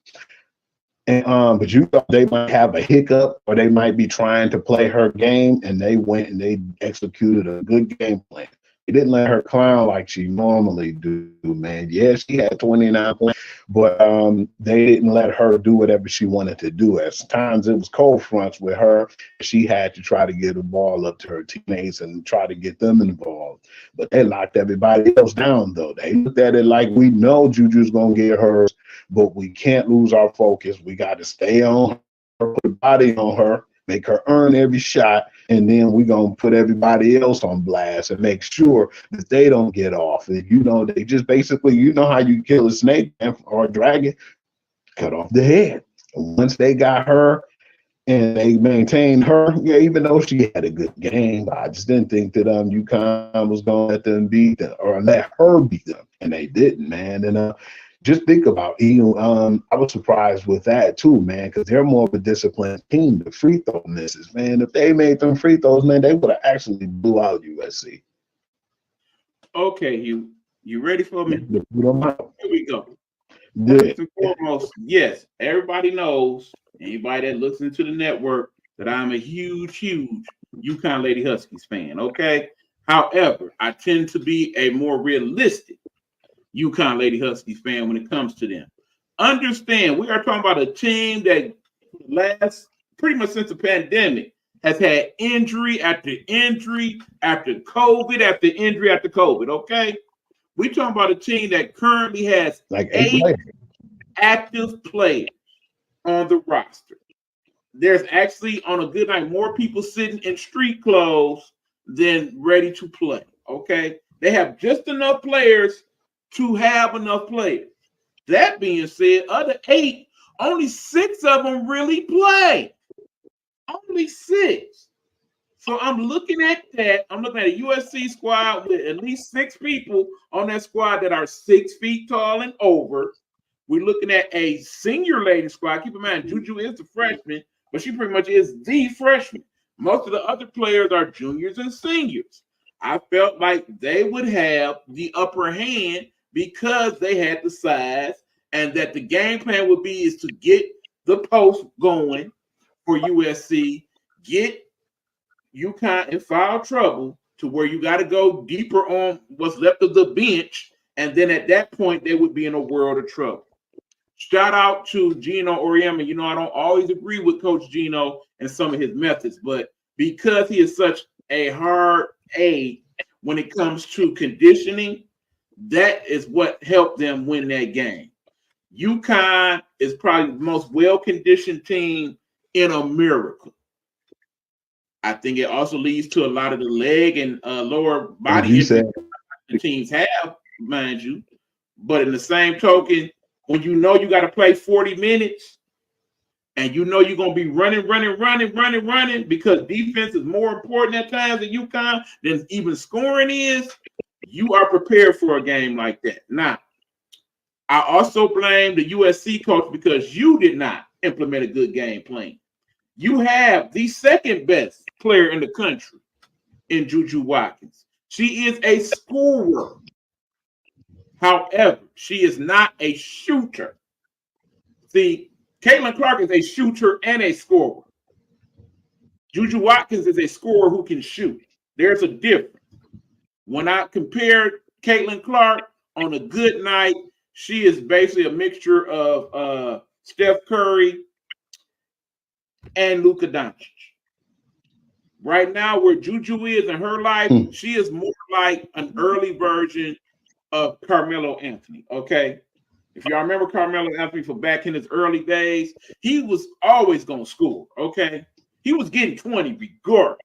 And but you thought they might have a hiccup, or they might be trying to play her game, and they went and they executed a good game plan. They didn't let her clown like she normally do, man. Yeah, she had 29 points, but they didn't let her do whatever she wanted to do. At times, it was cold fronts with her. She had to try to get the ball up to her teammates and try to get them involved. But they locked everybody else down, though. They looked at it like, we know Juju's going to get hers, but we can't lose our focus. We got to stay on her, put the body on her, make her earn every shot, and then we're going to put everybody else on blast and make sure that they don't get off. And, you know, they just basically, you know how you kill a snake or a dragon? Cut off the head. And once they got her and they maintained her, yeah, even though she had a good game, I just didn't think that UConn was going to let them beat them or let her beat them. And they didn't, man. And just think about it. I was surprised with that too, man, because they're more of a disciplined team. The free throw misses, man. If they made them free throws, man, they would have actually blew out USC. Okay, you ready for me? Here we go. Yeah. First and foremost, yes, everybody knows, anybody that looks into the network, that I'm a huge UConn Lady Huskies fan, okay? However, I tend to be a more realistic UConn Lady Huskies fan when it comes to them. Understand, we are talking about a team that lasts pretty much since the pandemic has had injury after injury after COVID after injury after COVID, okay? We're talking about a team that currently has like 8 active players on the roster. There's actually, on a good night, more people sitting in street clothes than ready to play, okay? They have just enough players to have enough players. That being said, other 8, only 6 of them really play. Only 6. So I'm looking at that. I'm looking at a USC squad with at least 6 people on that squad that are 6 feet tall and over. We're looking at a senior lady squad. Keep in mind, Juju is the freshman, but she pretty much is the freshman. Most of the other players are juniors and seniors. I felt like they would have the upper hand because they had the size, and that the game plan would be is to get the post going for USC, get UConn in foul trouble to where you got to go deeper on what's left of the bench, and then at that point they would be in a world of trouble. Shout out to Gino Auriemma. You know, I don't always agree with Coach Gino and some of his methods, but because he is such a hard aide when it comes to conditioning, that is what helped them win that game. UConn is probably the most well-conditioned team in America. I think it also leads to a lot of the leg and lower body injuries the teams have, mind you. But in the same token, when you know you got to play 40 minutes and you know you're going to be running because defense is more important at times at UConn than even scoring is, you are prepared for a game like that. Now, I also blame the USC coach because you did not implement a good game plan. You have the second best player in the country in Juju Watkins. She is a scorer. However, she is not a shooter. See, Caitlin Clark is a shooter and a scorer. Juju Watkins is a scorer who can shoot. There's a difference. When I compared Caitlin Clark on a good night, she is basically a mixture of Steph Curry and Luka Doncic. Right now, where Juju is in her life, she is more like an early version of Carmelo Anthony, okay? If y'all remember Carmelo Anthony from back in his early days, he was always going to score, okay? He was getting 20 regardless,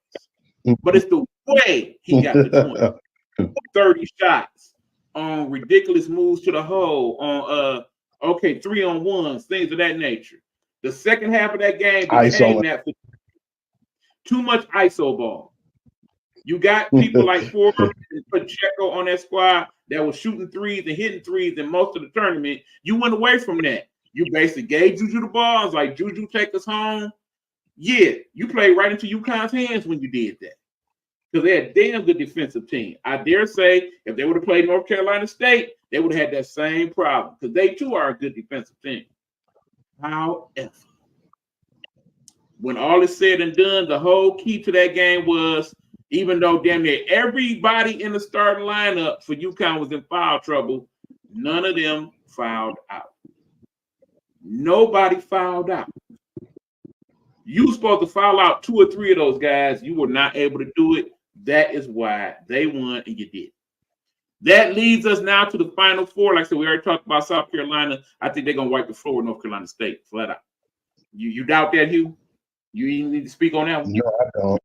but it's the way he got the 20. 30 shots on ridiculous moves to the hole, on 3-on-1s, things of that nature. The second half of that game became that too much ISO ball. You got people like Ford and Pacheco on that squad that was shooting threes and hitting threes in most of the tournament. You went away from that. You basically gave Juju the ball. I was like, Juju, take us home. Yeah, you played right into UConn's hands when you did that. Because they had a damn good defensive team. I dare say if they would have played North Carolina State, they would have had that same problem because they too are a good defensive team. However, when all is said and done, the whole key to that game was, even though damn near everybody in the starting lineup for UConn was in foul trouble, none of them fouled out. Nobody fouled out. You were supposed to foul out 2 or 3 of those guys. You were not able to do it. That is why they won, and you did. That leads us now to the Final Four. Like I said, we already talked about South Carolina. I think they're going to wipe the floor with North Carolina State, flat out. You doubt that, Hugh? You even need to speak on that one? No, I don't.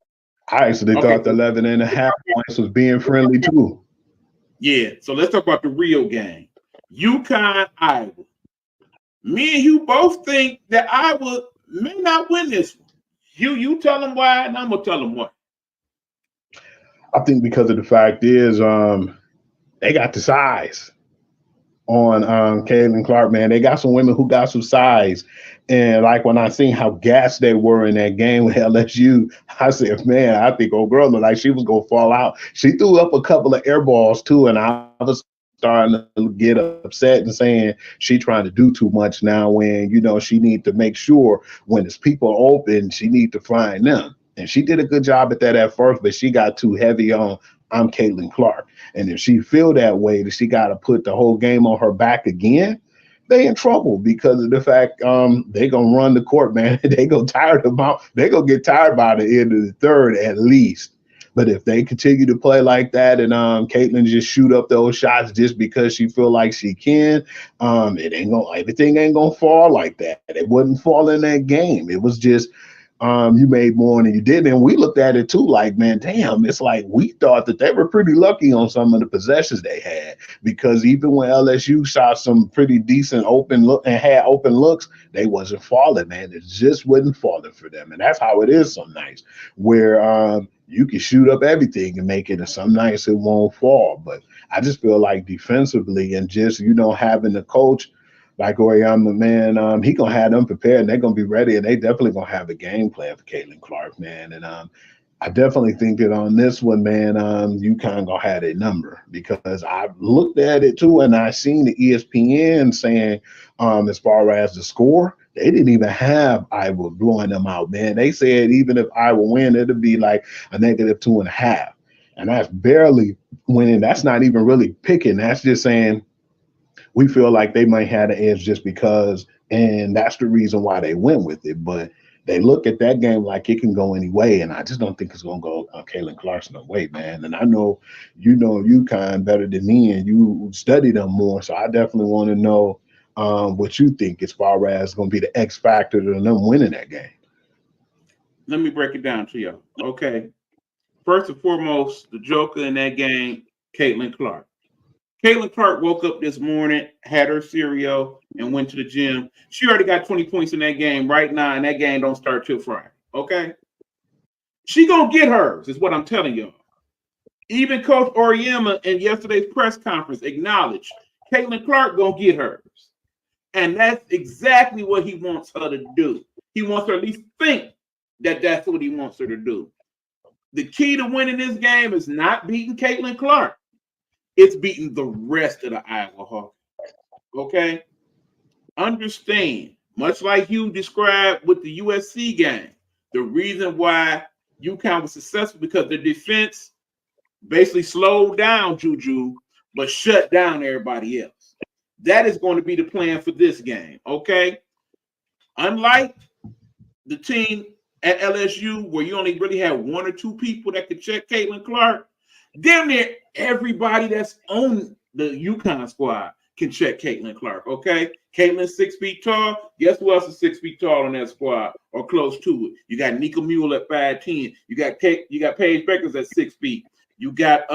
I actually thought the 11.5 points was being friendly, too. Yeah, so let's talk about the real game. UConn, Iowa. Me and you both think that Iowa may not win this one. You tell them why, and I'm going to tell them why. I think because of the fact is they got the size on Caitlin Clark, man. They got some women who got some size. And like when I seen how gassed they were in that game with LSU, I said, man, I think old girl looked like she was going to fall out. She threw up a couple of air balls too, and I was starting to get upset and saying she trying to do too much now when, you know, she need to make sure when there's people open, she need to find them. And she did a good job at that at first, but she got too heavy on I'm Caitlin Clark. And if she feel that way, that she got to put the whole game on her back again, they in trouble because of the fact they going to run the court, man. They go tired about, they going to get tired by the end of the third at least. But if they continue to play like that and Caitlin just shoot up those shots just because she feel like she can, it ain't gonna, everything ain't gonna fall like that. It wouldn't fall in that game. It was just you made more than you did. And we looked at it too, like, man, damn, it's like we thought that they were pretty lucky on some of the possessions they had, because even when LSU shot some pretty decent open look and had open looks, they wasn't falling, man. It just wasn't falling for them. And that's how it is some nights where you can shoot up everything and make it, and some nights it won't fall. But I just feel like defensively and just, having the coach like Oriama, man, he gonna have them prepared and they're gonna be ready, and they definitely gonna have a game plan for Caitlin Clark, man. And I definitely think that on this one, man, UConn gonna have a number, because I've looked at it too, and I seen the ESPN saying, as far as the score, they didn't even have Iowa blowing them out, man. They said even if Iowa win, it'll be like a -2.5, and that's barely winning. That's not even really picking. That's just saying we feel like they might have the edge just because, and that's the reason why they went with it. But they look at that game like it can go any way, and I just don't think it's going to go Caitlin Clark's no way, man. And I know you know UConn better than me, and you study them more, so I definitely want to know what you think as far as going to be the X factor to them winning that game. Let me break it down to you. Okay. First and foremost, the joker in that game, Caitlin Clark. Caitlin Clark woke up this morning, had her cereal, and went to the gym. She already got 20 points in that game right now, and that game don't start till Friday. Okay? She gonna get hers, is what I'm telling y'all. Even Coach Oriama in yesterday's press conference acknowledged Caitlin Clark gonna get hers. And that's exactly what he wants her to do. He wants her to at least think that that's what he wants her to do. The key to winning this game is not beating Caitlin Clark. It's beating the rest of the Iowa Hawks. Okay? Understand, much like you described with the USC game, the reason why UConn was successful because the defense basically slowed down Juju, but shut down everybody else. That is going to be the plan for this game, okay? Unlike the team at LSU, where you only really had one or two people that could check Caitlin Clark, damn near everybody that's on the UConn squad can check Caitlin Clark, okay? Caitlin's 6 feet tall. Guess who else is 6 feet tall on that squad or close to it? You got Nika Mule at 5'10". You got Paige Beckers at 6 feet. You got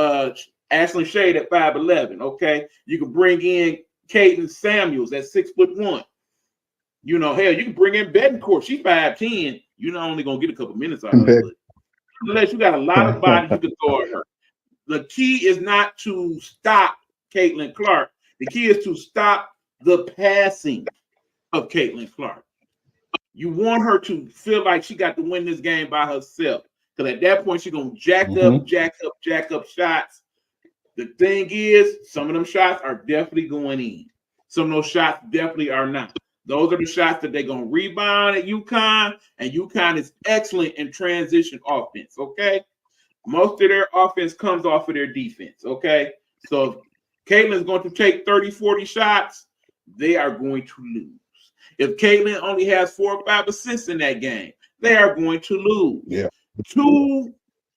Ashlyn Shade at 5'11", okay? You can bring in Caden Samuels at 6'1". You know, hell, you can bring in Betancourt. She's 5'10". You're not only going to get a couple minutes out of her, but unless you got a lot of bodies you can throw at her. The key is not to stop Caitlin Clark. The key is to stop the passing of Caitlin Clark. You want her to feel like she got to win this game by herself. Because at that point, she's going to jack up shots. The thing is, some of them shots are definitely going in. Some of those shots definitely are not. Those are the shots that they're going to rebound at UConn, and UConn is excellent in transition offense, okay? Most of their offense comes off of their defense, okay? So if Caitlin's going to take 30, 40 shots, they are going to lose. If Caitlin only has 4 or 5 assists in that game, they are going to lose. Yeah.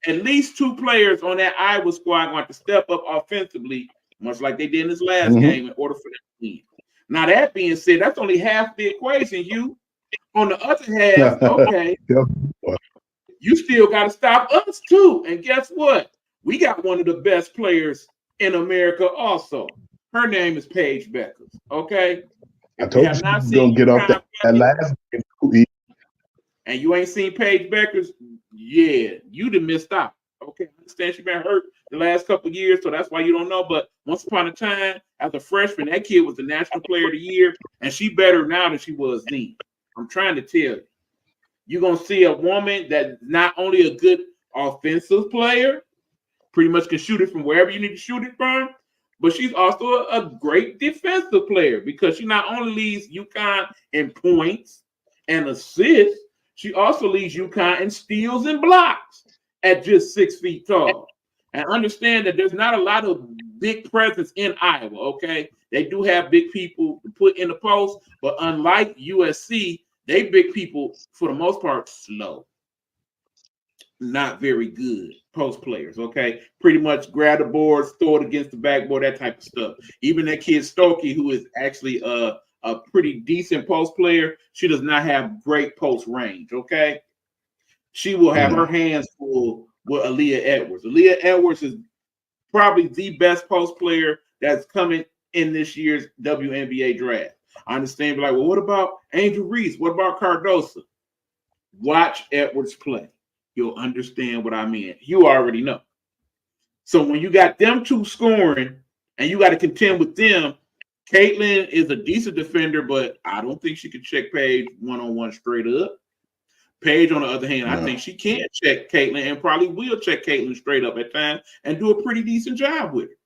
At least 2 players on that Iowa squad are going to step up offensively, much like they did in this last game, in order for them to win. Now, that being said, that's only half the equation, Hugh. On the other half, okay, you still got to stop us too. And guess what? We got one of the best players in America also. Her name is Paige Beckers, okay? I told you she was going to get off that last game. And you ain't seen Paige Beckers, yeah, you done missed out. Okay, I understand she's been hurt the last couple of years, so that's why you don't know. But once upon a time, as a freshman, that kid was the National Player of the Year, and she better now than she was then. I'm trying to tell you. You're going to see a woman that's not only a good offensive player, pretty much can shoot it from wherever you need to shoot it from, but she's also a great defensive player because she not only leads UConn in points and assists, she also leads UConn in steals and blocks at just 6 feet tall. And understand that there's not a lot of big presence in Iowa, okay? They do have big people to put in the post, but unlike USC, they big people, for the most part, slow. Not very good post players, okay? Pretty much grab the boards, throw it against the backboard, that type of stuff. Even that kid Stokey, who is actually a pretty decent post player, she does not have great post range, okay? She will have her hands full with Aaliyah Edwards. Aaliyah Edwards is probably the best post player that's coming in this year's WNBA draft. I understand, well, what about Angel Reese? What about Cardoso? Watch Edwards play. you'll understand what I mean. You already know. So when you got them two scoring and you got to contend with them, Caitlin is a decent defender, but I don't think she can check Paige one-on-one straight up. Paige, on the other hand, I think she can check Caitlin and probably will check Caitlin straight up at times and do a pretty decent job with it.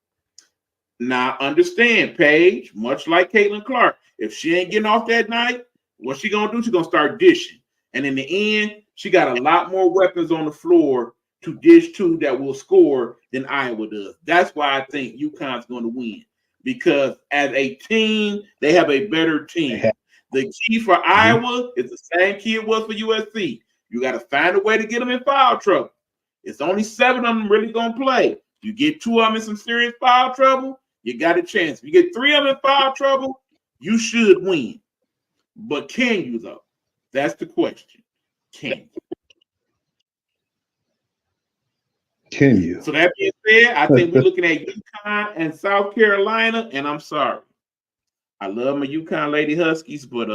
Now, understand, Paige, much like Caitlin Clark, if she ain't getting off that night, what she going to do? She's going to start dishing. And in the end, she got a lot more weapons on the floor to dish to that will score than Iowa does. That's why I think UConn's going to win. Because as a team, they have a better team. The key for Iowa is the same key it was for USC. You got to find a way to get them in foul trouble. It's only 7 of them really going to play. You get 2 of them in some serious foul trouble, you got a chance. If you get 3 of them in foul trouble, you should win. But can you, though? That's the question. Can you? Can you? So that being said, I think we're looking at UConn and South Carolina, and I'm sorry. I love my UConn Lady Huskies, but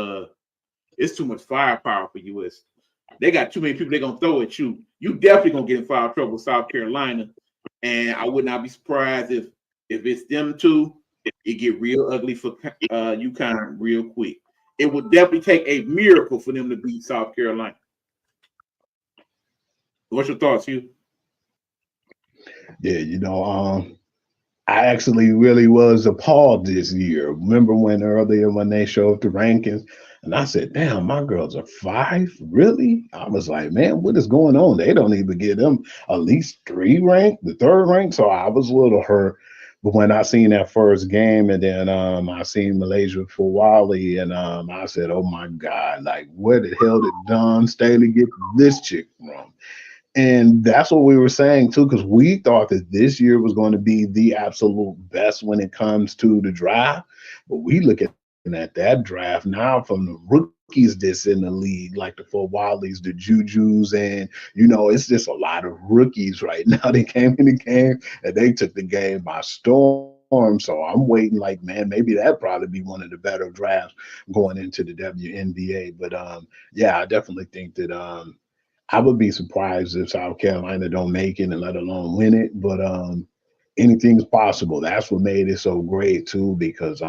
it's too much firepower for US. They got too many people they're going to throw at you. You definitely going to get in foul trouble with South Carolina, and I would not be surprised if it's them two, it get real ugly for UConn real quick. It would definitely take a miracle for them to beat South Carolina. What's your thoughts, Hugh? Yeah, I actually really was appalled this year. Remember when they showed the rankings, and I said, damn, my girls are 5? Really? I was like, man, what is going on? They don't even give them at least 3 rank, the 3rd rank. So I was a little hurt. But when I seen that first game, and then I seen Malaysia for Wally, and I said, oh my God, like where the hell did Don Staley get this chick from? And that's what we were saying too, because we thought that this year was going to be the absolute best when it comes to the draft. But we look at that draft now from the rookies that's in the league, like the Wiley's, the Jujus, and it's just a lot of rookies right now. They came in the game and they took the game by storm. So I'm waiting, like, man, maybe that'd probably be one of the better drafts going into the WNBA. But yeah, I definitely think that I would be surprised if South Carolina don't make it and let alone win it. But anything's possible. That's what made it so great too, because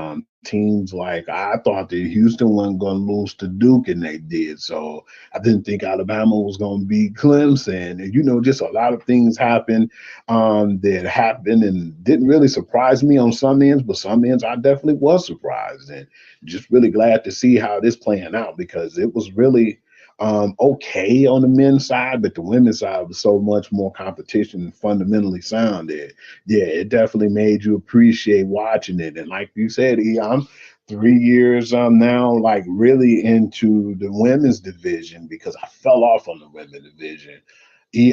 teams like, I thought that Houston wasn't going to lose to Duke, and they did. So I didn't think Alabama was going to beat Clemson. And just a lot of things happened that happened and didn't really surprise me on some ends, but some ends I definitely was surprised, and just really glad to see how this playing out, because it was really okay on the men's side, but the women's side was so much more competition and fundamentally sound that, yeah, it definitely made you appreciate watching it. And like you said, I'm 3 years now, like really into the women's division, because I fell off on the women's division.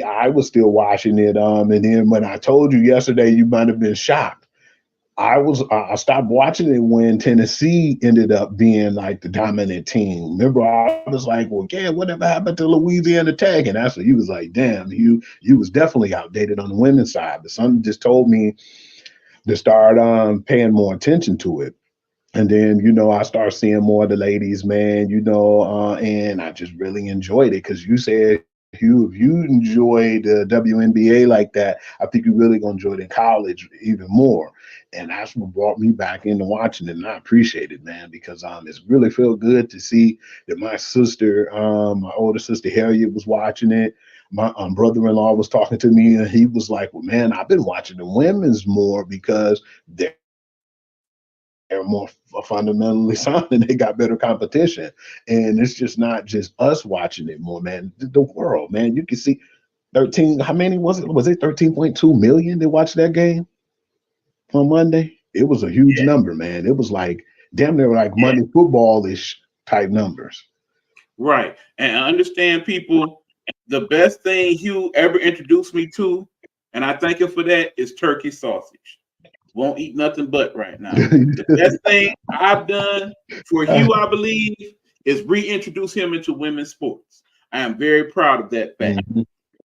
I was still watching it, and then when I told you yesterday, you might have been shocked. I stopped watching it when Tennessee ended up being like the dominant team. Remember, I was like, well, yeah, whatever happened to Louisiana Tech? And that's what he was like, damn, you was definitely outdated on the women's side. But something just told me to start paying more attention to it. And then, I start seeing more of the ladies, man, and I just really enjoyed it, because you said, Hugh, if you enjoy the WNBA like that, I think you're really going to enjoy it in college even more. And that's what brought me back into watching it. And I appreciate it, man, because it's really feel good to see that my sister, my older sister Harriet, was watching it. My brother-in-law was talking to me, and he was like, well, man, I've been watching the women's more because they're more fundamentally sound and they got better competition. And it's just not just us watching it more, man. The world, man. You can see 13. How many was it? Was it 13.2 million that watched that game on Monday? It was a huge number, man. It was like damn near like Monday football-ish type numbers. Right. And I understand, people, the best thing Hugh ever introduced me to, and I thank him for that, is turkey sausage. Won't eat nothing but right now. The best thing I've done for Hugh, I believe, is reintroduce him into women's sports. I am very proud of that fact,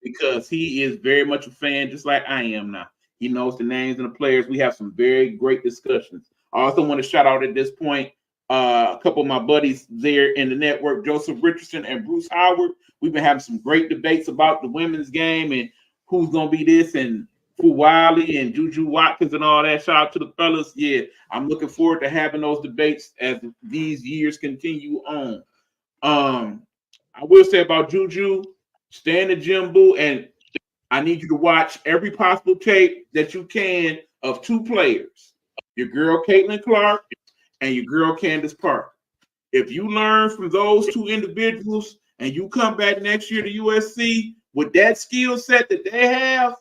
because he is very much a fan, just like I am now. He knows the names and the players. We have some very great discussions. I also want to shout out at this point a couple of my buddies there in the network, Joseph Richardson and Bruce Howard. We've been having some great debates about the women's game and who's gonna be this and Fuwali and Juju Watkins and all that. Shout out to the fellas. Yeah, I'm looking forward to having those debates as these years continue on. I will say about Juju, stay in the gym, boo, and I need you to watch every possible tape that you can of two players, your girl Caitlin Clark and your girl Candace Parker. If you learn from those two individuals and you come back next year to USC with that skill set that they have,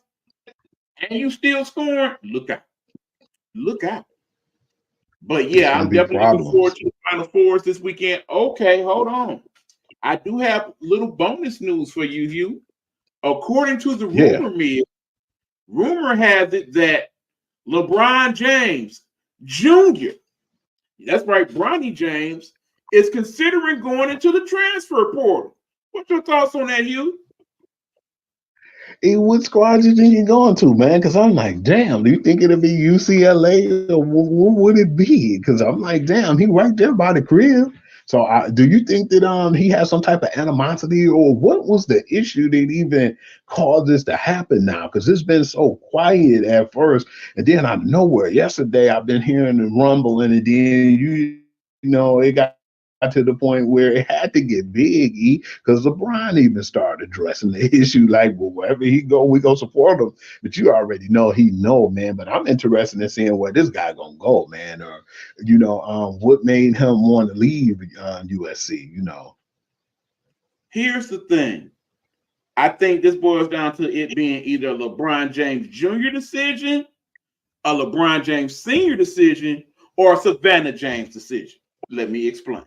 and you still scoring, look out. Look out. But yeah, I'm definitely looking forward to the Final Fours this weekend. Okay, hold on. I do have little bonus news for you, Hugh. According to the rumor mill, rumor has it that LeBron James Jr., that's right, Bronny James, is considering going into the transfer portal. What's your thoughts on that, Hugh? What squad you think you're going to, man? Because I'm like, damn, do you think it'll be UCLA or what would it be? Because I'm like, damn, he right there by the crib. So do you think that he has some type of animosity, or what was the issue that even caused this to happen now? Because it's been so quiet at first, and then out of nowhere, yesterday I've been hearing the rumbling, and then you know it got to the point where it had to get big, because LeBron even started addressing the issue like, well, wherever he go, we go support him. But you already know he know, man. But I'm interested in seeing where this guy gonna go, man, or what made him want to leave USC. Here's the thing. I think this boils down to it being either a LeBron James Jr. decision, a LeBron James Sr. decision, or a Savannah James decision. Let me explain.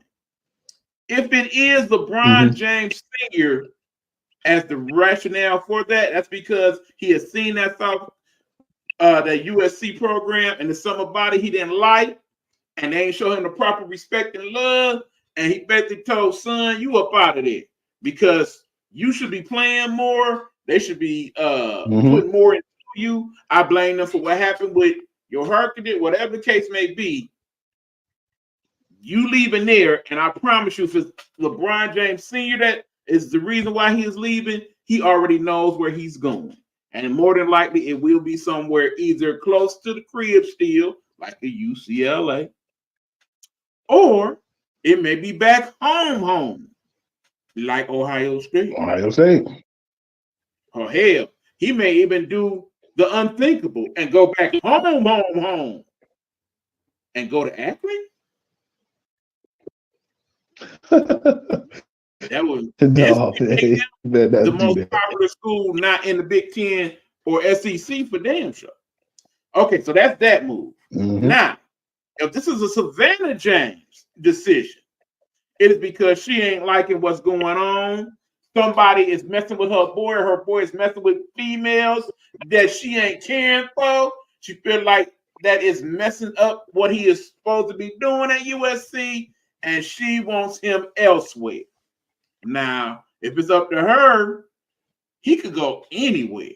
If it is LeBron James Sr. as the rationale for that, that's because he has seen that that USC program and the summer body he didn't like, and they ain't show him the proper respect and love, and he basically told, son, you up out of there because you should be playing more. They should be putting more into you. I blame them for what happened with your Hercules, whatever the case may be. You leaving there, and I promise you, if it's LeBron James Sr. that is the reason why he is leaving, he already knows where he's going. And more than likely, it will be somewhere either close to the crib still, like a UCLA, or it may be back home, like Ohio State. Oh, hell, he may even do the unthinkable and go back home, and go to Akron. That was the most popular school not in the Big Ten or SEC for damn sure. Okay, so that's that move. Now, if this is a Savannah James decision, it is because she ain't liking what's going on. Somebody is messing with her boy, or her boy is messing with females that she ain't caring for. She feel like that is messing up what he is supposed to be doing at USC, and she wants him elsewhere. Now, if it's up to her, he could go anywhere.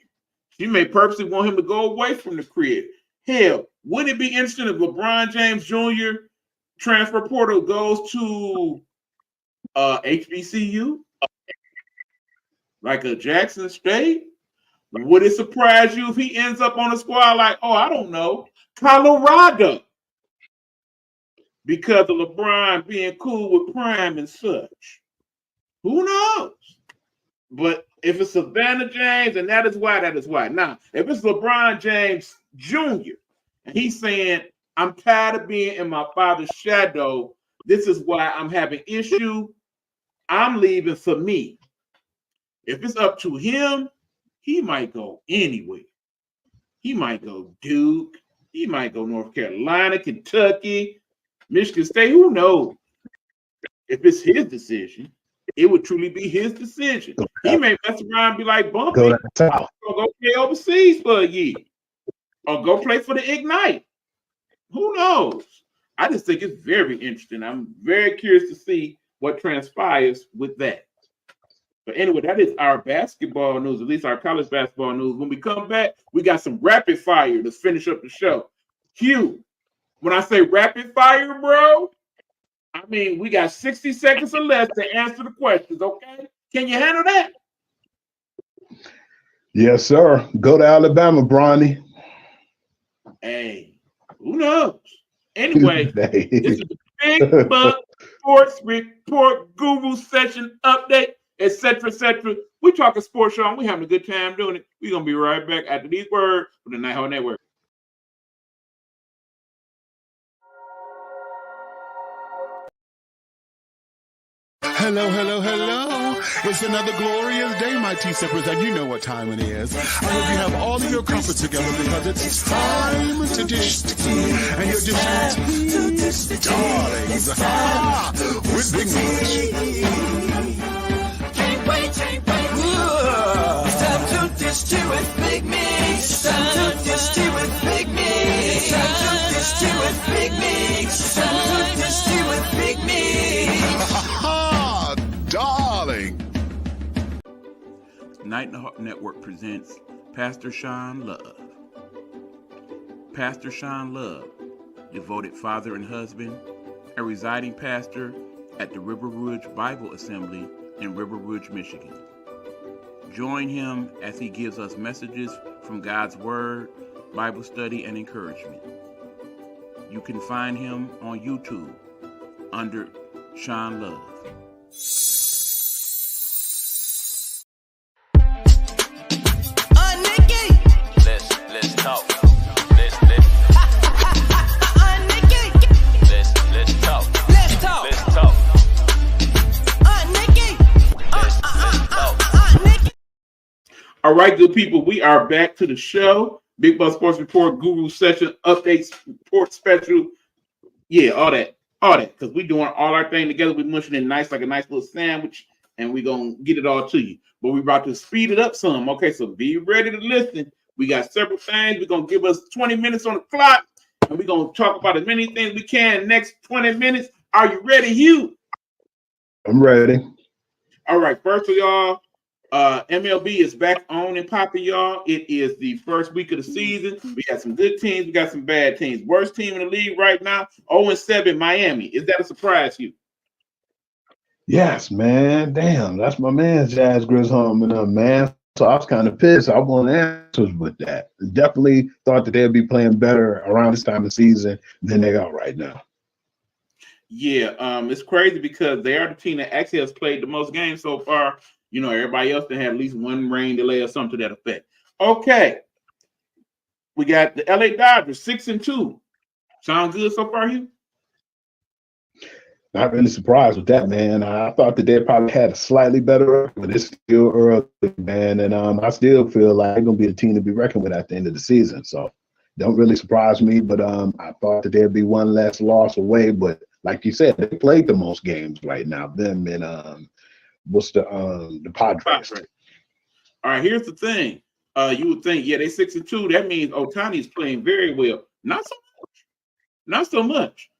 She may purposely want him to go away from the crib. Hell, wouldn't it be interesting if LeBron James Jr. transfer portal goes to HBCU? Like a Jackson State? Would it surprise you if he ends up on a squad like, I don't know, Colorado? Because of LeBron being cool with Prime and such. Who knows? But if it's Savannah James, and that is why. Now, if it's LeBron James Jr., and he's saying, I'm tired of being in my father's shadow, this is why I'm having issue, I'm leaving for me. If it's up to him, he might go anywhere. He might go Duke. He might go North Carolina, Kentucky, Michigan State. Who knows? If it's his decision, it would truly be his decision. He may mess around and be like, Bumpy, go play overseas for a year. Or go play for the Ignite. Who knows? I just think it's very interesting. I'm very curious to see what transpires with that. But anyway, that is our basketball news, at least our college basketball news. When we come back, we got some rapid fire to finish up the show. Hugh, when I say rapid fire, bro, I mean we got 60 seconds or less to answer the questions, okay? Can you handle that? Yes, sir. Go to Alabama, Bronny. Hey, who knows? Anyway, Hey. this is the Big Buck Sports Report Guru Session Update, etc., etc. We talking sports, show, and we having a good time doing it. We're going to be right back after these words from the Night Hall Network. Hello, hello, hello. It's another glorious day, my T-Sippers, and you know what time it is. I hope you have all of your comforts together because it's time to dish tea. And you're dishing tea, darlings, with Big Meech. Can't wait. It's time to dish tea with Big Meech. It's time to dish tea with Big Meech. It's time to dish tea with Big Meech. It's time to dish tea with Big Meech. Darling. Night Network presents Pastor Sean Love. Pastor Sean Love, devoted father and husband, a residing pastor at the River Rouge Bible Assembly in River Rouge, Michigan. Join him as he gives us messages from God's Word, Bible study, and encouragement. You can find him on YouTube under Sean Love. Let's talk. Let's talk. Let's talk. Nikki. All right, good people, we are back to the show. Big Buck Sports Report, Guru Session, Updates, Report Special. Yeah, all that. Because we're doing all our thing together. We're mushing it nice, like a nice little sandwich, and we're going to get it all to you. But we're about to speed it up some. Okay, so be ready to listen. We got several things. We're going to give us 20 minutes on the clock, and we're going to talk about as many things we can next 20 minutes. Are you ready, Hugh? I'm ready. All right, first of y'all, MLB is back on and popping, y'all. It is the first week of the season. We got some good teams. We got some bad teams. Worst team in the league right now, 0-7, Miami. Is that a surprise, Hugh? Yes, man. Damn, that's my man, Jazz Grisholm, man. So I was kind of pissed. I want answers with that. Definitely thought that they'd be playing better around this time of season than they are right now. Yeah, it's crazy because they are the team that actually has played the most games so far. You know, everybody else that had at least one rain delay or something to that effect. Okay. We got the LA Dodgers, 6-2. Sound good so far, Hugh? Not really surprised with that, man. I thought that they probably had a slightly better, but it's still early, man. And I still feel like they're going to be the team to be reckoned with at the end of the season. So don't really surprise me, but I thought that there'd be one less loss away. But like you said, they played the most games right now. Them and what's the Padres. All right, here's the thing. You would think, yeah, they 6-2. That means Ohtani's playing very well. Not so much.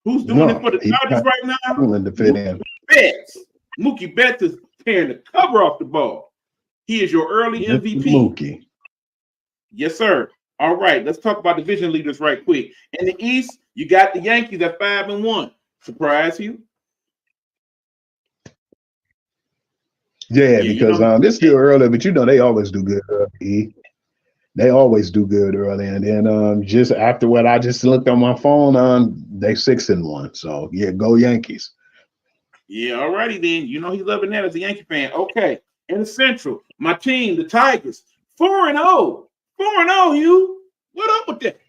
Who's doing it for the Dodgers right now? Mookie Betts is tearing the cover off the ball. He is your early MVP. Mookie. Yes, sir. All right, let's talk about division leaders right quick. In the East, you got the Yankees at 5-1. Surprise you? Yeah, because it's still early, but they always do good early. They always do good early, and then just after what I just looked on my phone, they 6-1. So yeah, go Yankees. Yeah, all righty then. You know he's loving that as a Yankee fan. Okay, in the Central, my team, the Tigers, 4-0. 4-0, Hugh. What up with that?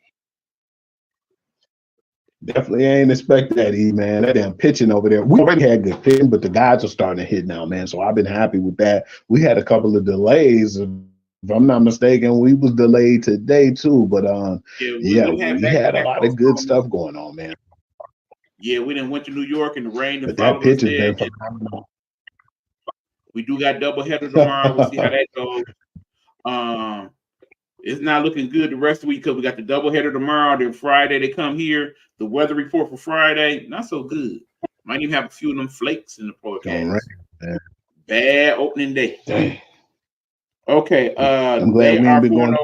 Definitely ain't expect that, man. That damn pitching over there. We already had good pitching, but the guys are starting to hit now, man. So I've been happy with that. We had a couple of delays. If I'm not mistaken, we was delayed today too. But we had a lot of good stuff going on, man. Yeah, we didn't went to New York in the rain. But that pitch has been phenomenal. We do got doubleheader tomorrow. We'll see how that goes. It's not looking good the rest of the week because we got the doubleheader tomorrow. Then Friday they come here. The weather report for Friday, not so good. Might even have a few of them flakes in the forecast. Right, bad opening day. Dang. Okay. I'm glad we ain't been going.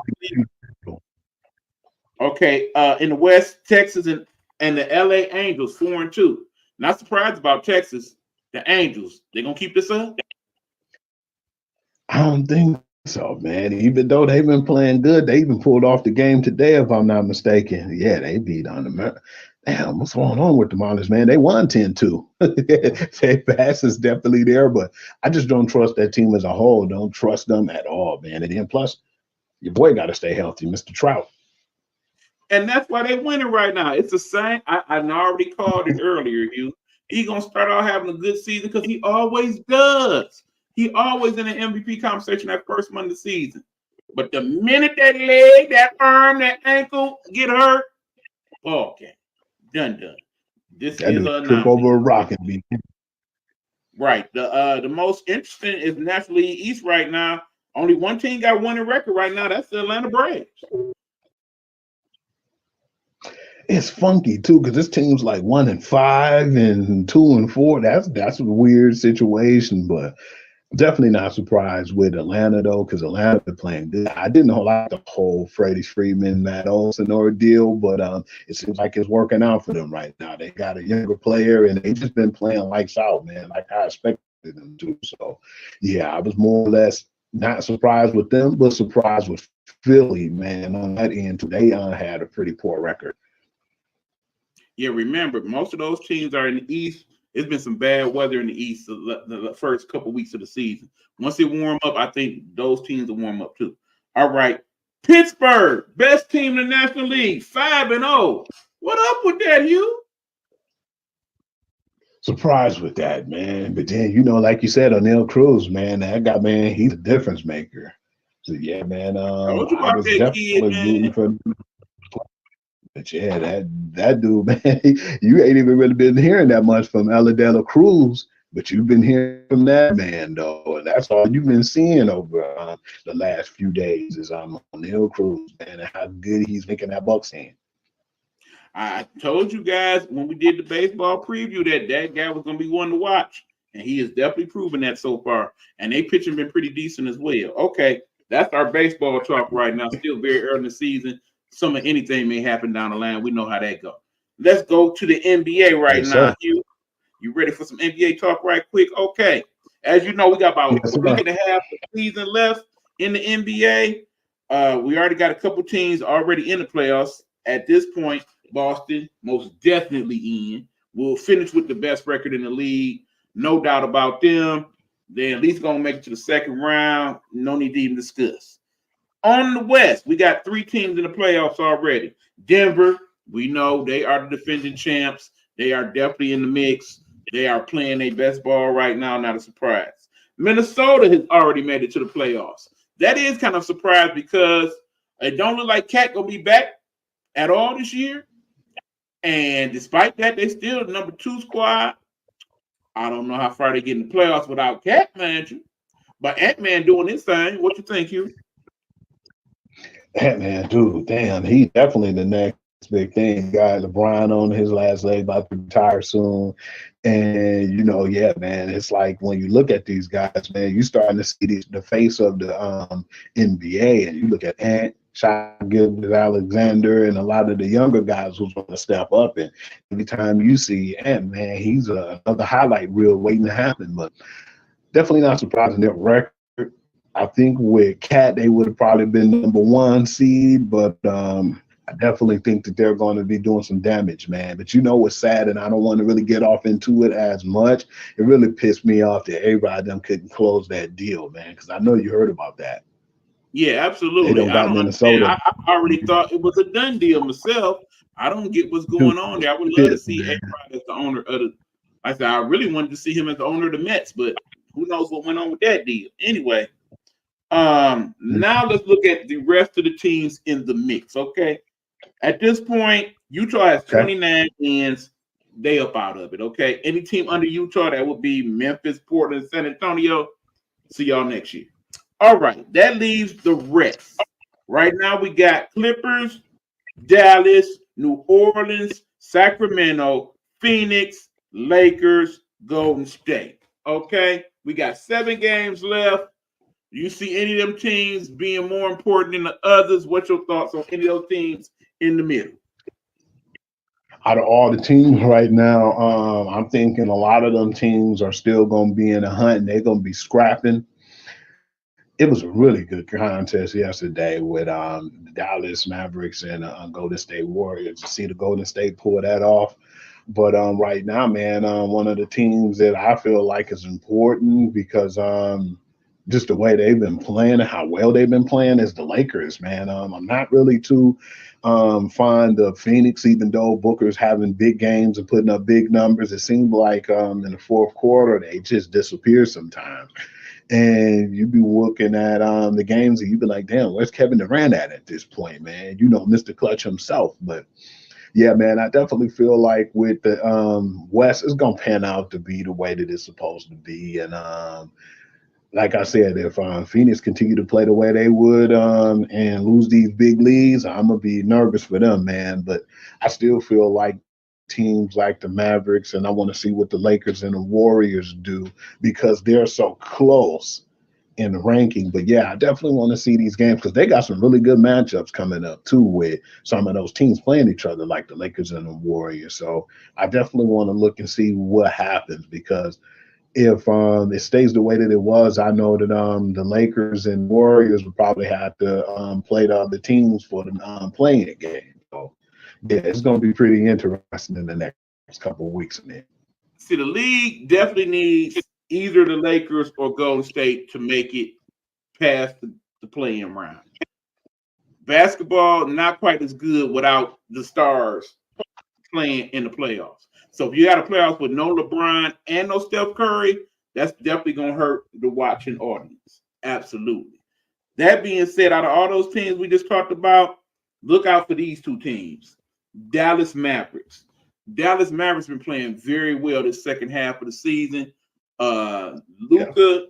Okay. In the West, Texas and the LA Angels 4-2. Not surprised about Texas. The Angels, they gonna keep this up? I don't think so, man. Even though they've been playing good, they even pulled off the game today, if I'm not mistaken. Yeah, they beat on the Damn, what's going on with the Marlins, man? They won 10-2. Their pass is definitely there, but I just don't trust that team as a whole. Don't trust them at all, man. And then plus, your boy got to stay healthy, Mr. Trout. And that's why they winning right now. It's the same. I already called it earlier, Hugh. He's going to start out having a good season because he always does. He always in the MVP conversation that first month of the season. But the minute that leg, that arm, that ankle get hurt, okay, done. This that is a trip over a rock and be right. The most interesting is National League East right now. Only one team got a winning record right now. That's the Atlanta Braves. It's funky too, because this team's like 1-5 and 2-4. That's a weird situation, but definitely not surprised with Atlanta though, because Atlanta been playing good. I didn't like the whole Freddie Freeman, Matt Olson ordeal, but it seems like it's working out for them right now. They got a younger player, and they just been playing lights out, man, like I expected them to. So, yeah, I was more or less not surprised with them, but surprised with Philly, man. On that end, too, they had a pretty poor record. Yeah, remember, most of those teams are in the East. It's been some bad weather in the East the first couple weeks of the season. Once it warm up, I think those teams will warm up too. All right. Pittsburgh, best team in the National League, 5-0. What up with that, Hugh? Surprised with that, man. But then, like you said, O'Neal Cruz, man, that guy, man, he's a difference maker. So, yeah, man, I was definitely rooting for him. But yeah, that dude, man, you ain't even really been hearing that much from Aladela Cruz, but you've been hearing from that man, though. And that's all you've been seeing over the last few days is O'Neal Cruz, man, and how good he's making that Bucks team. I told you guys when we did the baseball preview that guy was going to be one to watch, and he has definitely proven that so far. And they pitching been pretty decent as well. Okay, that's our baseball talk right now. Still very early in the season. Some of anything may happen down the line. We know how that goes. Let's go to the NBA right now. You ready for some NBA talk right quick? Okay. As you know, we got about a week and a half of season left in the NBA. We already got a couple teams already in the playoffs. At this point, Boston most definitely in. We'll finish with the best record in the league. No doubt about them. They're at least going to make it to the second round. No need to even discuss. On the West, we got 3 teams in the playoffs already. Denver, we know they are the defending champs. They are definitely in the mix. They are playing their best ball right now, not a surprise. Minnesota has already made it to the playoffs. That is kind of a surprise because it don't look like Cat going to be back at all this year. And despite that, they still the number 2 squad. I don't know how far they get in the playoffs without Cat, man. But Ant-Man doing his thing. What you think, Hugh? Ant-Man, dude, damn, he definitely the next big thing. Got LeBron on his last leg, about to retire soon. And, yeah, man, it's like when you look at these guys, man, you starting to see the face of the NBA. And you look at Ant, Shai Gilgeous-Alexander, and a lot of the younger guys who's going to step up. And every time you see Ant, man, he's another highlight reel waiting to happen. But definitely not surprising their record. I think with Cat, they would have probably been number 1 seed, but I definitely think that they're going to be doing some damage, man. But what's sad, and I don't want to really get off into it as much. It really pissed me off that A-Rod them couldn't close that deal, man, because I know you heard about that. Yeah, absolutely. They got Minnesota. I already thought it was a done deal myself. I don't get what's going on there. I would love to see A-Rod as the owner of the. I said I really wanted to see him as the owner of the Mets, but who knows what went on with that deal? Anyway. Now let's look at the rest of the teams in the mix. Okay. At this point, Utah has 29 wins. They up out of it. Okay. Any team under Utah, that would be Memphis, Portland, San Antonio. See y'all next year. All right. That leaves the rest. Right now we got Clippers, Dallas, New Orleans, Sacramento, Phoenix, Lakers, Golden State. Okay. We got 7 games left. You see any of them teams being more important than the others? What's your thoughts on any of those teams in the middle? Out of all the teams right now, I'm thinking a lot of them teams are still going to be in the hunt, and they're going to be scrapping. it was a really good contest yesterday with the Dallas Mavericks and Golden State Warriors. To see the Golden State pull that off. But right now, man, one of the teams that I feel like is important because just the way they've been playing and how well they've been playing is the Lakers, man. I'm not really too fond of Phoenix, even though Booker's having big games and putting up big numbers. It seemed like in the fourth quarter, they just disappear sometimes. And you be looking at the games and you be like, damn, where's Kevin Durant at this point, man? You know, Mr. Clutch himself. But yeah, man, I definitely feel like with the West, it's going to pan out to be the way that it's supposed to be. And like I said, if Phoenix continue to play the way they would and lose these big leads, I'm going to be nervous for them, man. But I still feel like teams like the Mavericks, and I want to see what the Lakers and the Warriors do because they're so close in the ranking. But yeah, I definitely want to see these games because they got some really good matchups coming up too with some of those teams playing each other like the Lakers and the Warriors. So I definitely want to look and see what happens because if it stays the way that it was, I know that the Lakers and Warriors would probably have to play the other teams for the playing game. So yeah, it's going to be pretty interesting in the next couple of weeks. See, the league definitely needs either the Lakers or Golden State to make it past the play-in round. Basketball, not quite as good without the stars playing in the playoffs. So if you got a playoffs with no LeBron and no Steph Curry, that's definitely going to hurt the watching audience. Absolutely. That being said, out of all those teams we just talked about, look out for these two teams. Dallas Mavericks. Dallas Mavericks been playing very well this second half of the season. Luka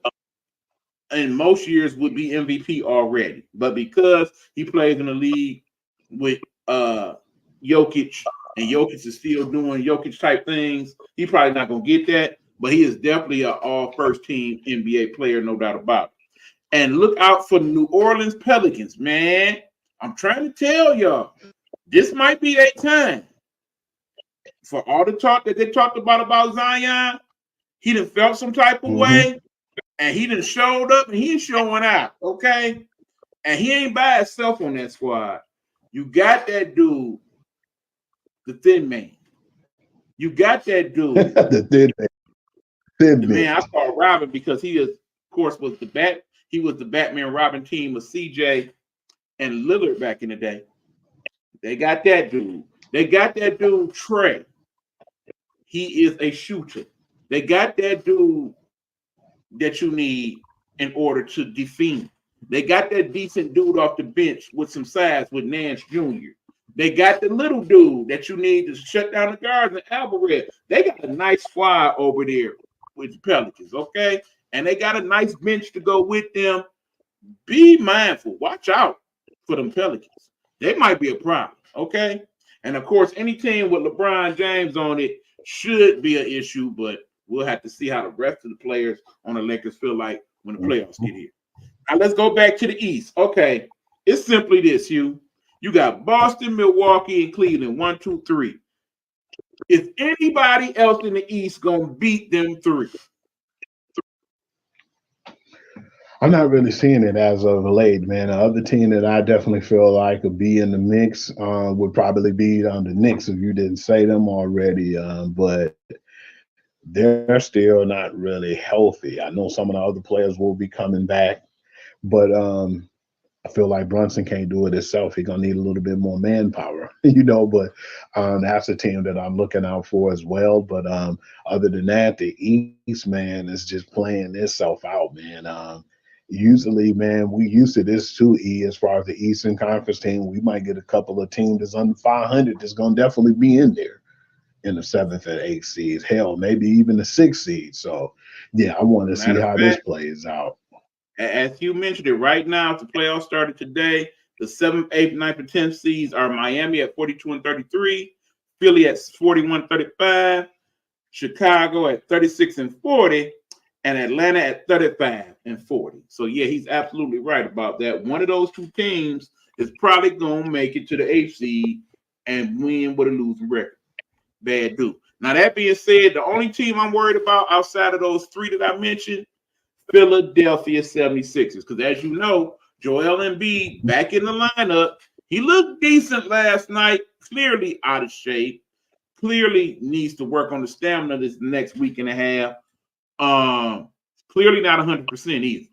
in most years would be MVP already, but because he plays in the league with Jokic, and Jokic is still doing Jokic type things, he probably not gonna get that, but he is definitely an all first team NBA player, no doubt about it. And look out for New Orleans Pelicans, man. I'm trying to tell y'all, this might be that time. For all the talk that they talked about Zion, he done felt some type of way, and he done showed up, and he ain't showing out, okay? And he ain't by himself on that squad. You got that dude, the thin man. You got that dude. The thin man. Man, I call Robin because he is, of course, was the Batman Robin team with CJ and Lillard back in the day. They got that dude. They got that dude, Trey. He is a shooter. They got that dude that you need in order to defend. They got that decent dude off the bench with some size with Nance Jr. They got the little dude that you need to shut down the guards and Alvarez. They got a nice squad over there with the Pelicans, okay? And they got a nice bench to go with them. Be mindful. Watch out for them Pelicans. They might be a problem, okay? And, of course, any team with LeBron James on it should be an issue, but we'll have to see how the rest of the players on the Lakers feel like when the playoffs get here. Now, let's go back to the East. Okay, it's simply this, Hugh. You got Boston, Milwaukee, and Cleveland, 1, 2, 3. Is anybody else in the East going to beat them three? I'm not really seeing it as of late, man. The other team that I definitely feel like would be in the mix would probably be the Knicks if you didn't say them already. But they're still not really healthy. I know some of the other players will be coming back, but I feel like Brunson can't do it himself. He's going to need a little bit more manpower, but that's a team that I'm looking out for as well. But other than that, the East, man, is just playing itself out, man. Usually, man, we used to this too, as far as the Eastern Conference team. We might get a couple of teams that's under 500 that's going to definitely be in there in the 7th and 8th seeds. Hell, maybe even the 6th seed. So, yeah, I want to see how this plays out. As you mentioned it right now, if the playoffs started today, the 7th, 8th, 9th, and 10th seeds are Miami at 42 and 33, Philly at 41 35, Chicago at 36 and 40, and Atlanta at 35 and 40. So, yeah, he's absolutely right about that. One of those two teams is probably going to make it to the 8th seed and win with a losing record. Bad dude. Now, that being said, the only team I'm worried about outside of those three that I mentioned, Philadelphia 76ers. Because as you know, Joel Embiid back in the lineup. He looked decent last night, clearly out of shape. Clearly needs to work on the stamina this next week and a half. Clearly not 100% either.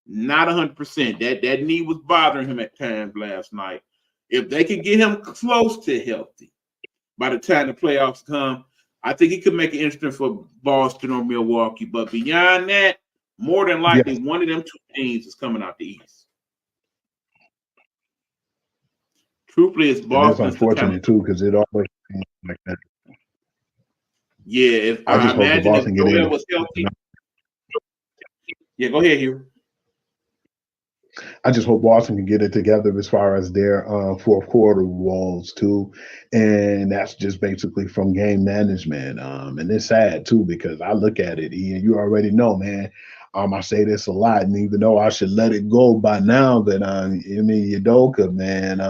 Not 100%. That knee was bothering him at times last night. If they can get him close to healthy by the time the playoffs come, I think he could make it interesting for Boston or Milwaukee. But beyond that, more than likely, one of them two teams is coming out the East. Truthfully, it's Boston. It's unfortunate too, because it always seems like that. Yeah, I just hope imagine Boston if get Joel in. was healthy. Yeah, go ahead, Hugh. I just hope Boston can get it together as far as their fourth quarter walls too, and that's just basically from game management. And it's sad too because I look at it, Ian. You already know, man. I say this a lot, and even though I should let it go by now, that Udoka, man,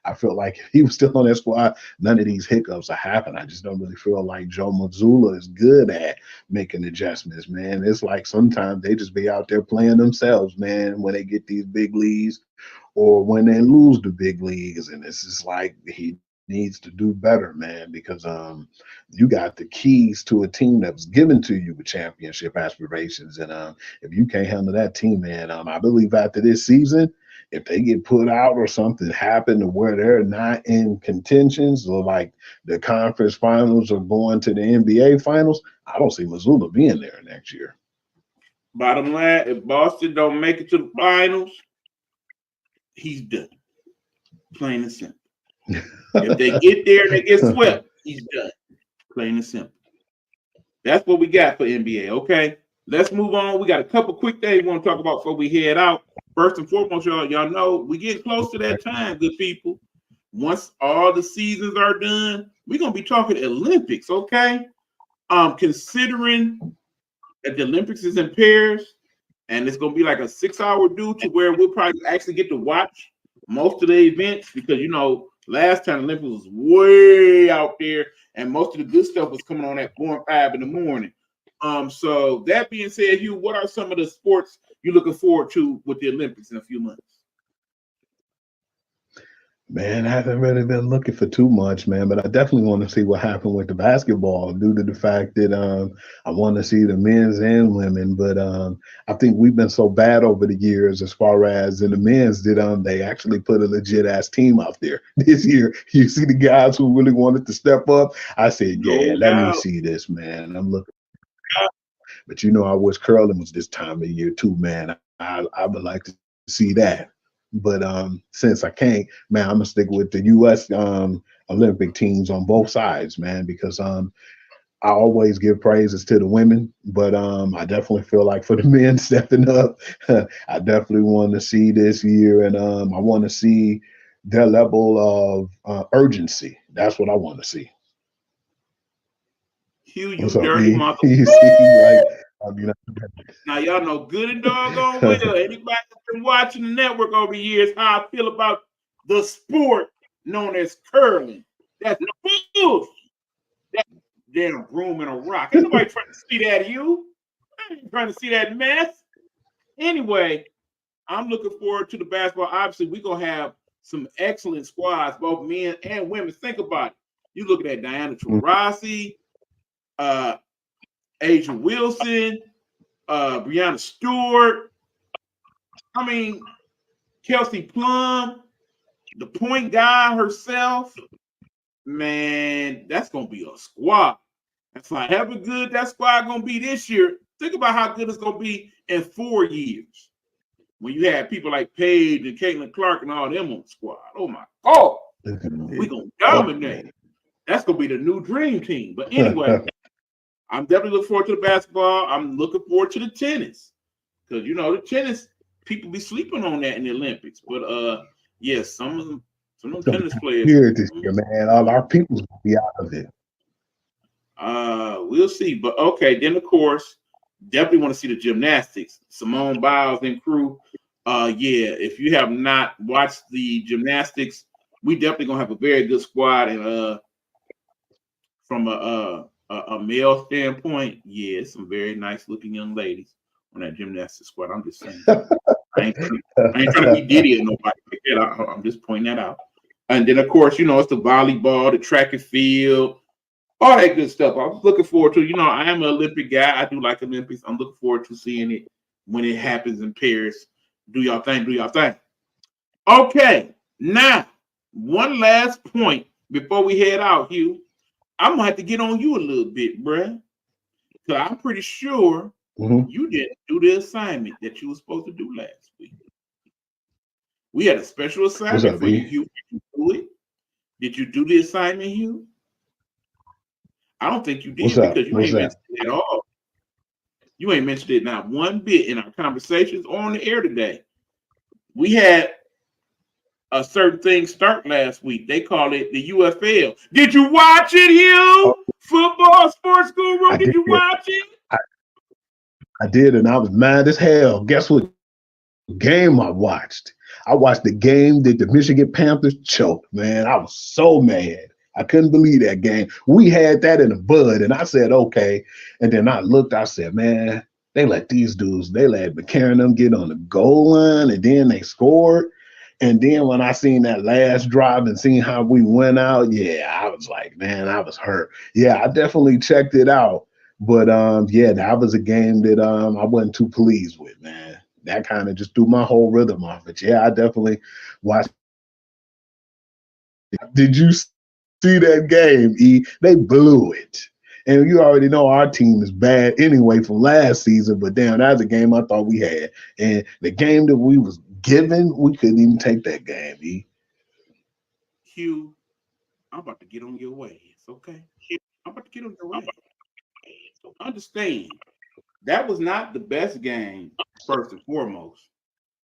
I feel like if he was still on that squad, none of these hiccups would happen. I just don't really feel like Joe Mazzulla is good at making adjustments, man. It's like sometimes they just be out there playing themselves, man, when they get these big leagues or when they lose the big leagues, and it's just like he needs to do better, man, because you got the keys to a team that was given to you with championship aspirations, and if you can't handle that team, man, I believe after this season, if they get put out or something happen to where they're not in contentions or like the conference finals or going to the NBA finals, I don't see Mazzulla being there next year. Bottom line, if Boston don't make it to the finals, he's done. Plain and simple. If they get there and they get swept, he's done. Plain and simple. That's what we got for NBA. Okay, let's move on. We got a couple quick things we want to talk about before we head out. First and foremost, y'all know we get close to that time, good people. Once all the seasons are done, we're gonna be talking Olympics. Okay, considering that the Olympics is in Paris and it's gonna be like a 6-hour due to where we'll probably actually get to watch most of the events because last time the Olympics was way out there, and most of the good stuff was coming on at 4 and 5 in the morning. So that being said, Hugh, what are some of the sports you're looking forward to with the Olympics in a few months? Man, I haven't really been looking for too much, man, but I definitely want to see what happened with the basketball due to the fact that I want to see the men's and women. But I think we've been so bad over the years as far as in the men's that they actually put a legit ass team out there this year. You see the guys who really wanted to step up. I said, yeah, let me see this, man. I'm looking. But I wish curling was this time of year too, man. I would like to see that. But since I can't, man, I'm gonna stick with the U.S. Olympic teams on both sides, man, because I always give praises to the women, but I definitely feel like for the men stepping up, I definitely want to see this year, and I want to see their level of urgency. That's what I want to see. Hugh, you dirty mother. You see, now y'all know good and doggone well. Anybody that's been watching the network over the years, how I feel about the sport known as curling. That's bullshit. That damn broom and a rock. Ain't nobody trying to see that, Hugh. I ain't trying to see that mess. Anyway, I'm looking forward to the basketball. Obviously, we're gonna have some excellent squads, both men and women. Think about it. You looking at Diana Taurasi, Asia Wilson, Brianna Stewart. I mean, Kelsey Plum, the point guy herself. Man, that's gonna be a squad. That's like however good that squad gonna be this year. Think about how good it's gonna be in 4 years when you have people like Paige and Caitlin Clark and all them on the squad. Oh my God, we're gonna dominate. That's gonna be the new dream team. But anyway, I'm definitely looking forward to the basketball. I'm looking forward to the tennis because the tennis people be sleeping on that in the Olympics. But yes, some of them tennis players here this year, man. All our people will be out of it. We'll see. But okay, then of course, definitely want to see the gymnastics. Simone Biles and crew. If you have not watched the gymnastics, we definitely gonna have a very good squad. And from a male standpoint, some very nice looking young ladies on that gymnastics squad. I'm just saying. I ain't trying to be Diddy or nobody like that. I'm just pointing that out. And then, of course, you know, it's the volleyball, the track and field, all that good stuff. I'm looking forward to, you know, I am an Olympic guy. I do like Olympics. I'm looking forward to seeing it when it happens in Paris. Do y'all thing, do y'all thing. Okay, now, one last point before we head out, Hugh. I'm going to have to get on you a little bit, bruh. Because I'm pretty sure you didn't do the assignment that you were supposed to do last week. We had a special assignment for you, Hugh. Did you do it? Did you do the assignment, Hugh? I don't think you did because you ain't mentioned it at all. You ain't mentioned it not one bit in our conversations or on the air today. We had a certain thing start last week. They call it the UFL. Did you watch it, Hugh? Football Sports Guru, did you watch it? I did, and I was mad as hell. Guess what game I watched? I watched the game that the Michigan Panthers choked, man. I was so mad. I couldn't believe that game. We had that in the bud, and I said, okay. And then I looked, I said, man, they let these dudes, they let McCarron them get on the goal line, and then they scored. And then when I seen that last drive and seen how we went out, yeah, I was like, man, I was hurt. Yeah, I definitely checked it out. But, yeah, that was a game that I wasn't too pleased with, man. That kind of just threw my whole rhythm off it. Yeah, I definitely watched. Did you see that game, E? They blew it. And you already know our team is bad anyway from last season, but damn, that's a game I thought we had. And the game that we was given, we couldn't even take that game, E. Hugh, I'm about to get on your way. It's okay. I'm about to get on your way. So understand, that was not the best game, first and foremost.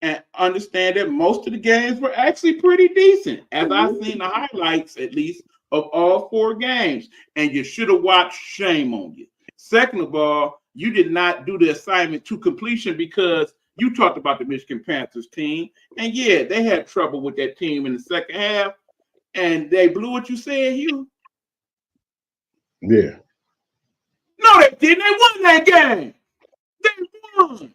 And understand that most of the games were actually pretty decent, as I've seen the highlights, at least, of all 4 games. And you should have watched. Shame on you. Second of all, you did not do the assignment to completion because you talked about the Michigan Panthers team. And yeah, they had trouble with that team in the second half. And they blew what you said, Hugh. Yeah. No, they didn't. They won that game. They won.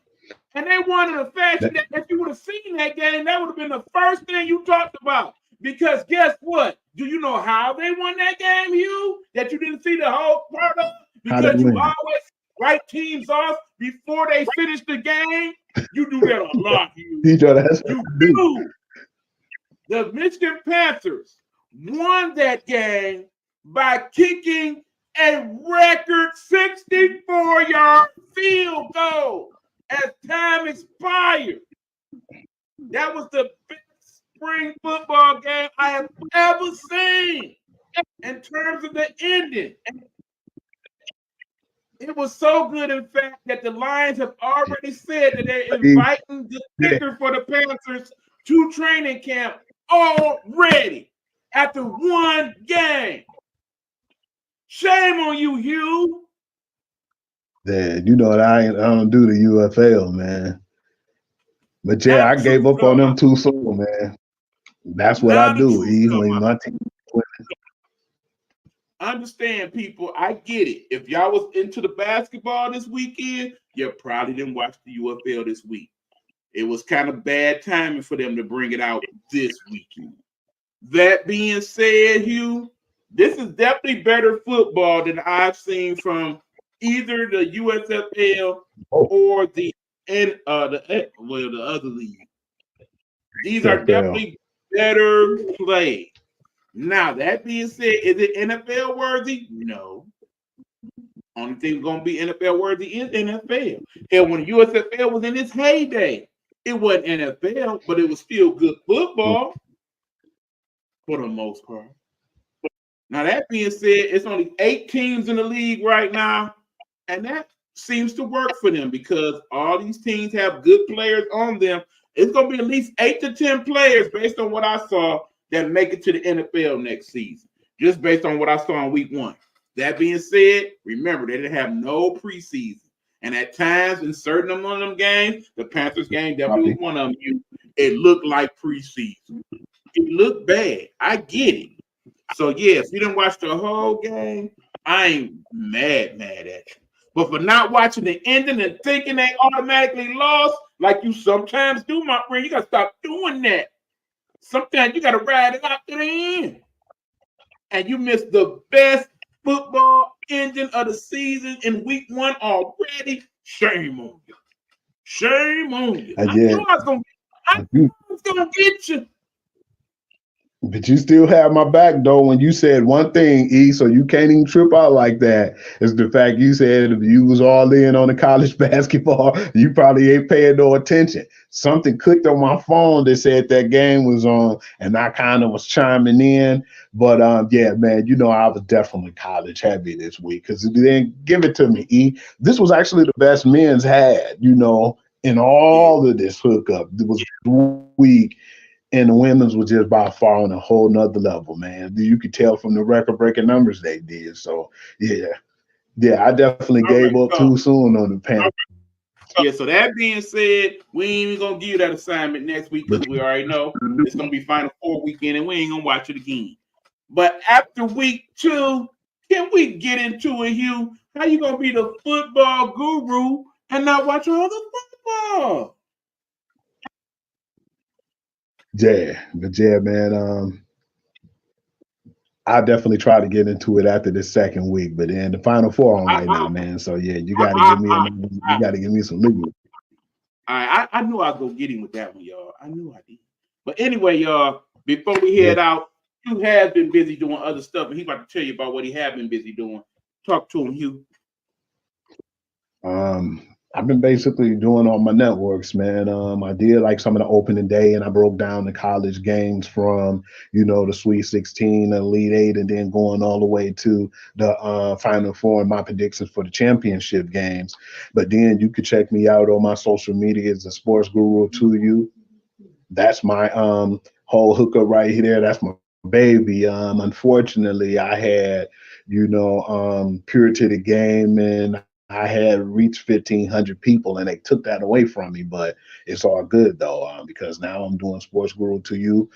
And they won in a fashion that if you would have seen that game, that would have been the first thing you talked about. Because guess what? Do you know how they won that game, Hugh? That you didn't see the whole part of? Because you always write teams off before they finish the game. You do that a lot, Hugh. You do. The Michigan Panthers won that game by kicking a record 64-yard field goal as time expired. That was the best spring football game I have ever seen in terms of the ending. It was so good, in fact, that the Lions have already said that they're inviting the kicker for the Panthers to training camp already after one game. Shame on you, Hugh. Yeah, you know what? I don't do the UFL, man. But yeah, I gave up on them too soon, man. That's what I do. Easily my team. Understand, people, I get it. If y'all was into the basketball this weekend, you probably didn't watch the UFL this week. It was kind of bad timing for them to bring it out this weekend. That being said, Hugh, this is definitely better football than I've seen from either the USFL or the other league. These are definitely better played. Now, that being said, is it NFL worthy? No. Only thing going to be NFL worthy is NFL. And when USFL was in its heyday, it wasn't NFL, but it was still good football for the most part. Now, that being said, it's only 8 teams in the league right now, and that seems to work for them because all these teams have good players on them. It's going to be at least 8 to 10 players based on what I saw that make it to the NFL next season, just based on what I saw in week 1. That being said, remember, they didn't have no preseason. And at times, in certain among them games, the Panthers game definitely was one of them. It looked like preseason. It looked bad. I get it. So, yeah, if you didn't watch the whole game, I ain't mad at you. But for not watching the ending and thinking they automatically lost, like you sometimes do, my friend, you gotta stop doing that. Sometimes you gotta ride it out to the end. And you missed the best football ending of the season in week 1 already. Shame on you. Shame on you. I knew I was gonna get you. But you still have my back though when you said one thing, E, so you can't even trip out like that. Is the fact you said if you was all in on the college basketball, you probably ain't paying no attention. Something clicked on my phone that said that game was on, and I kind of was chiming in. But yeah, man, you know I was definitely college heavy this week because it didn't give it to me, E. This was actually the best men's had, you know, in all of this hookup. It was week. And the women's was just by far on a whole nother level, man. You could tell from the record-breaking numbers they did. So, yeah, I definitely gave up too soon on the panel. Yeah, so that being said, we ain't even going to give you that assignment next week because we already know it's going to be Final Four weekend and we ain't going to watch it again. But after week 2, can we get into it, Hugh? How you going to be the football guru and not watch all the football? Yeah, but yeah, man. I definitely try to get into it after the second week, but then the Final Four on right now, man. So yeah, you got to give me some legal. I knew I was gonna get him with that one, y'all. I knew I did. But anyway, y'all, before we head out, Hugh has been busy doing other stuff, and he's about to tell you about what he has been busy doing. Talk to him, Hugh. I've been basically doing all my networks, man. I did like some of the opening day, and I broke down the college games from, you know, the Sweet 16, the Elite 8, and then going all the way to the Final Four and my predictions for the championship games. But then you could check me out on my social media as a Sportsguru to you. That's my whole hookup right here. That's my baby. Unfortunately, I had, you know, Pure to the Game, and I had reached 1,500 people, and they took that away from me. But it's all good though, because now I'm doing Sports Guru to You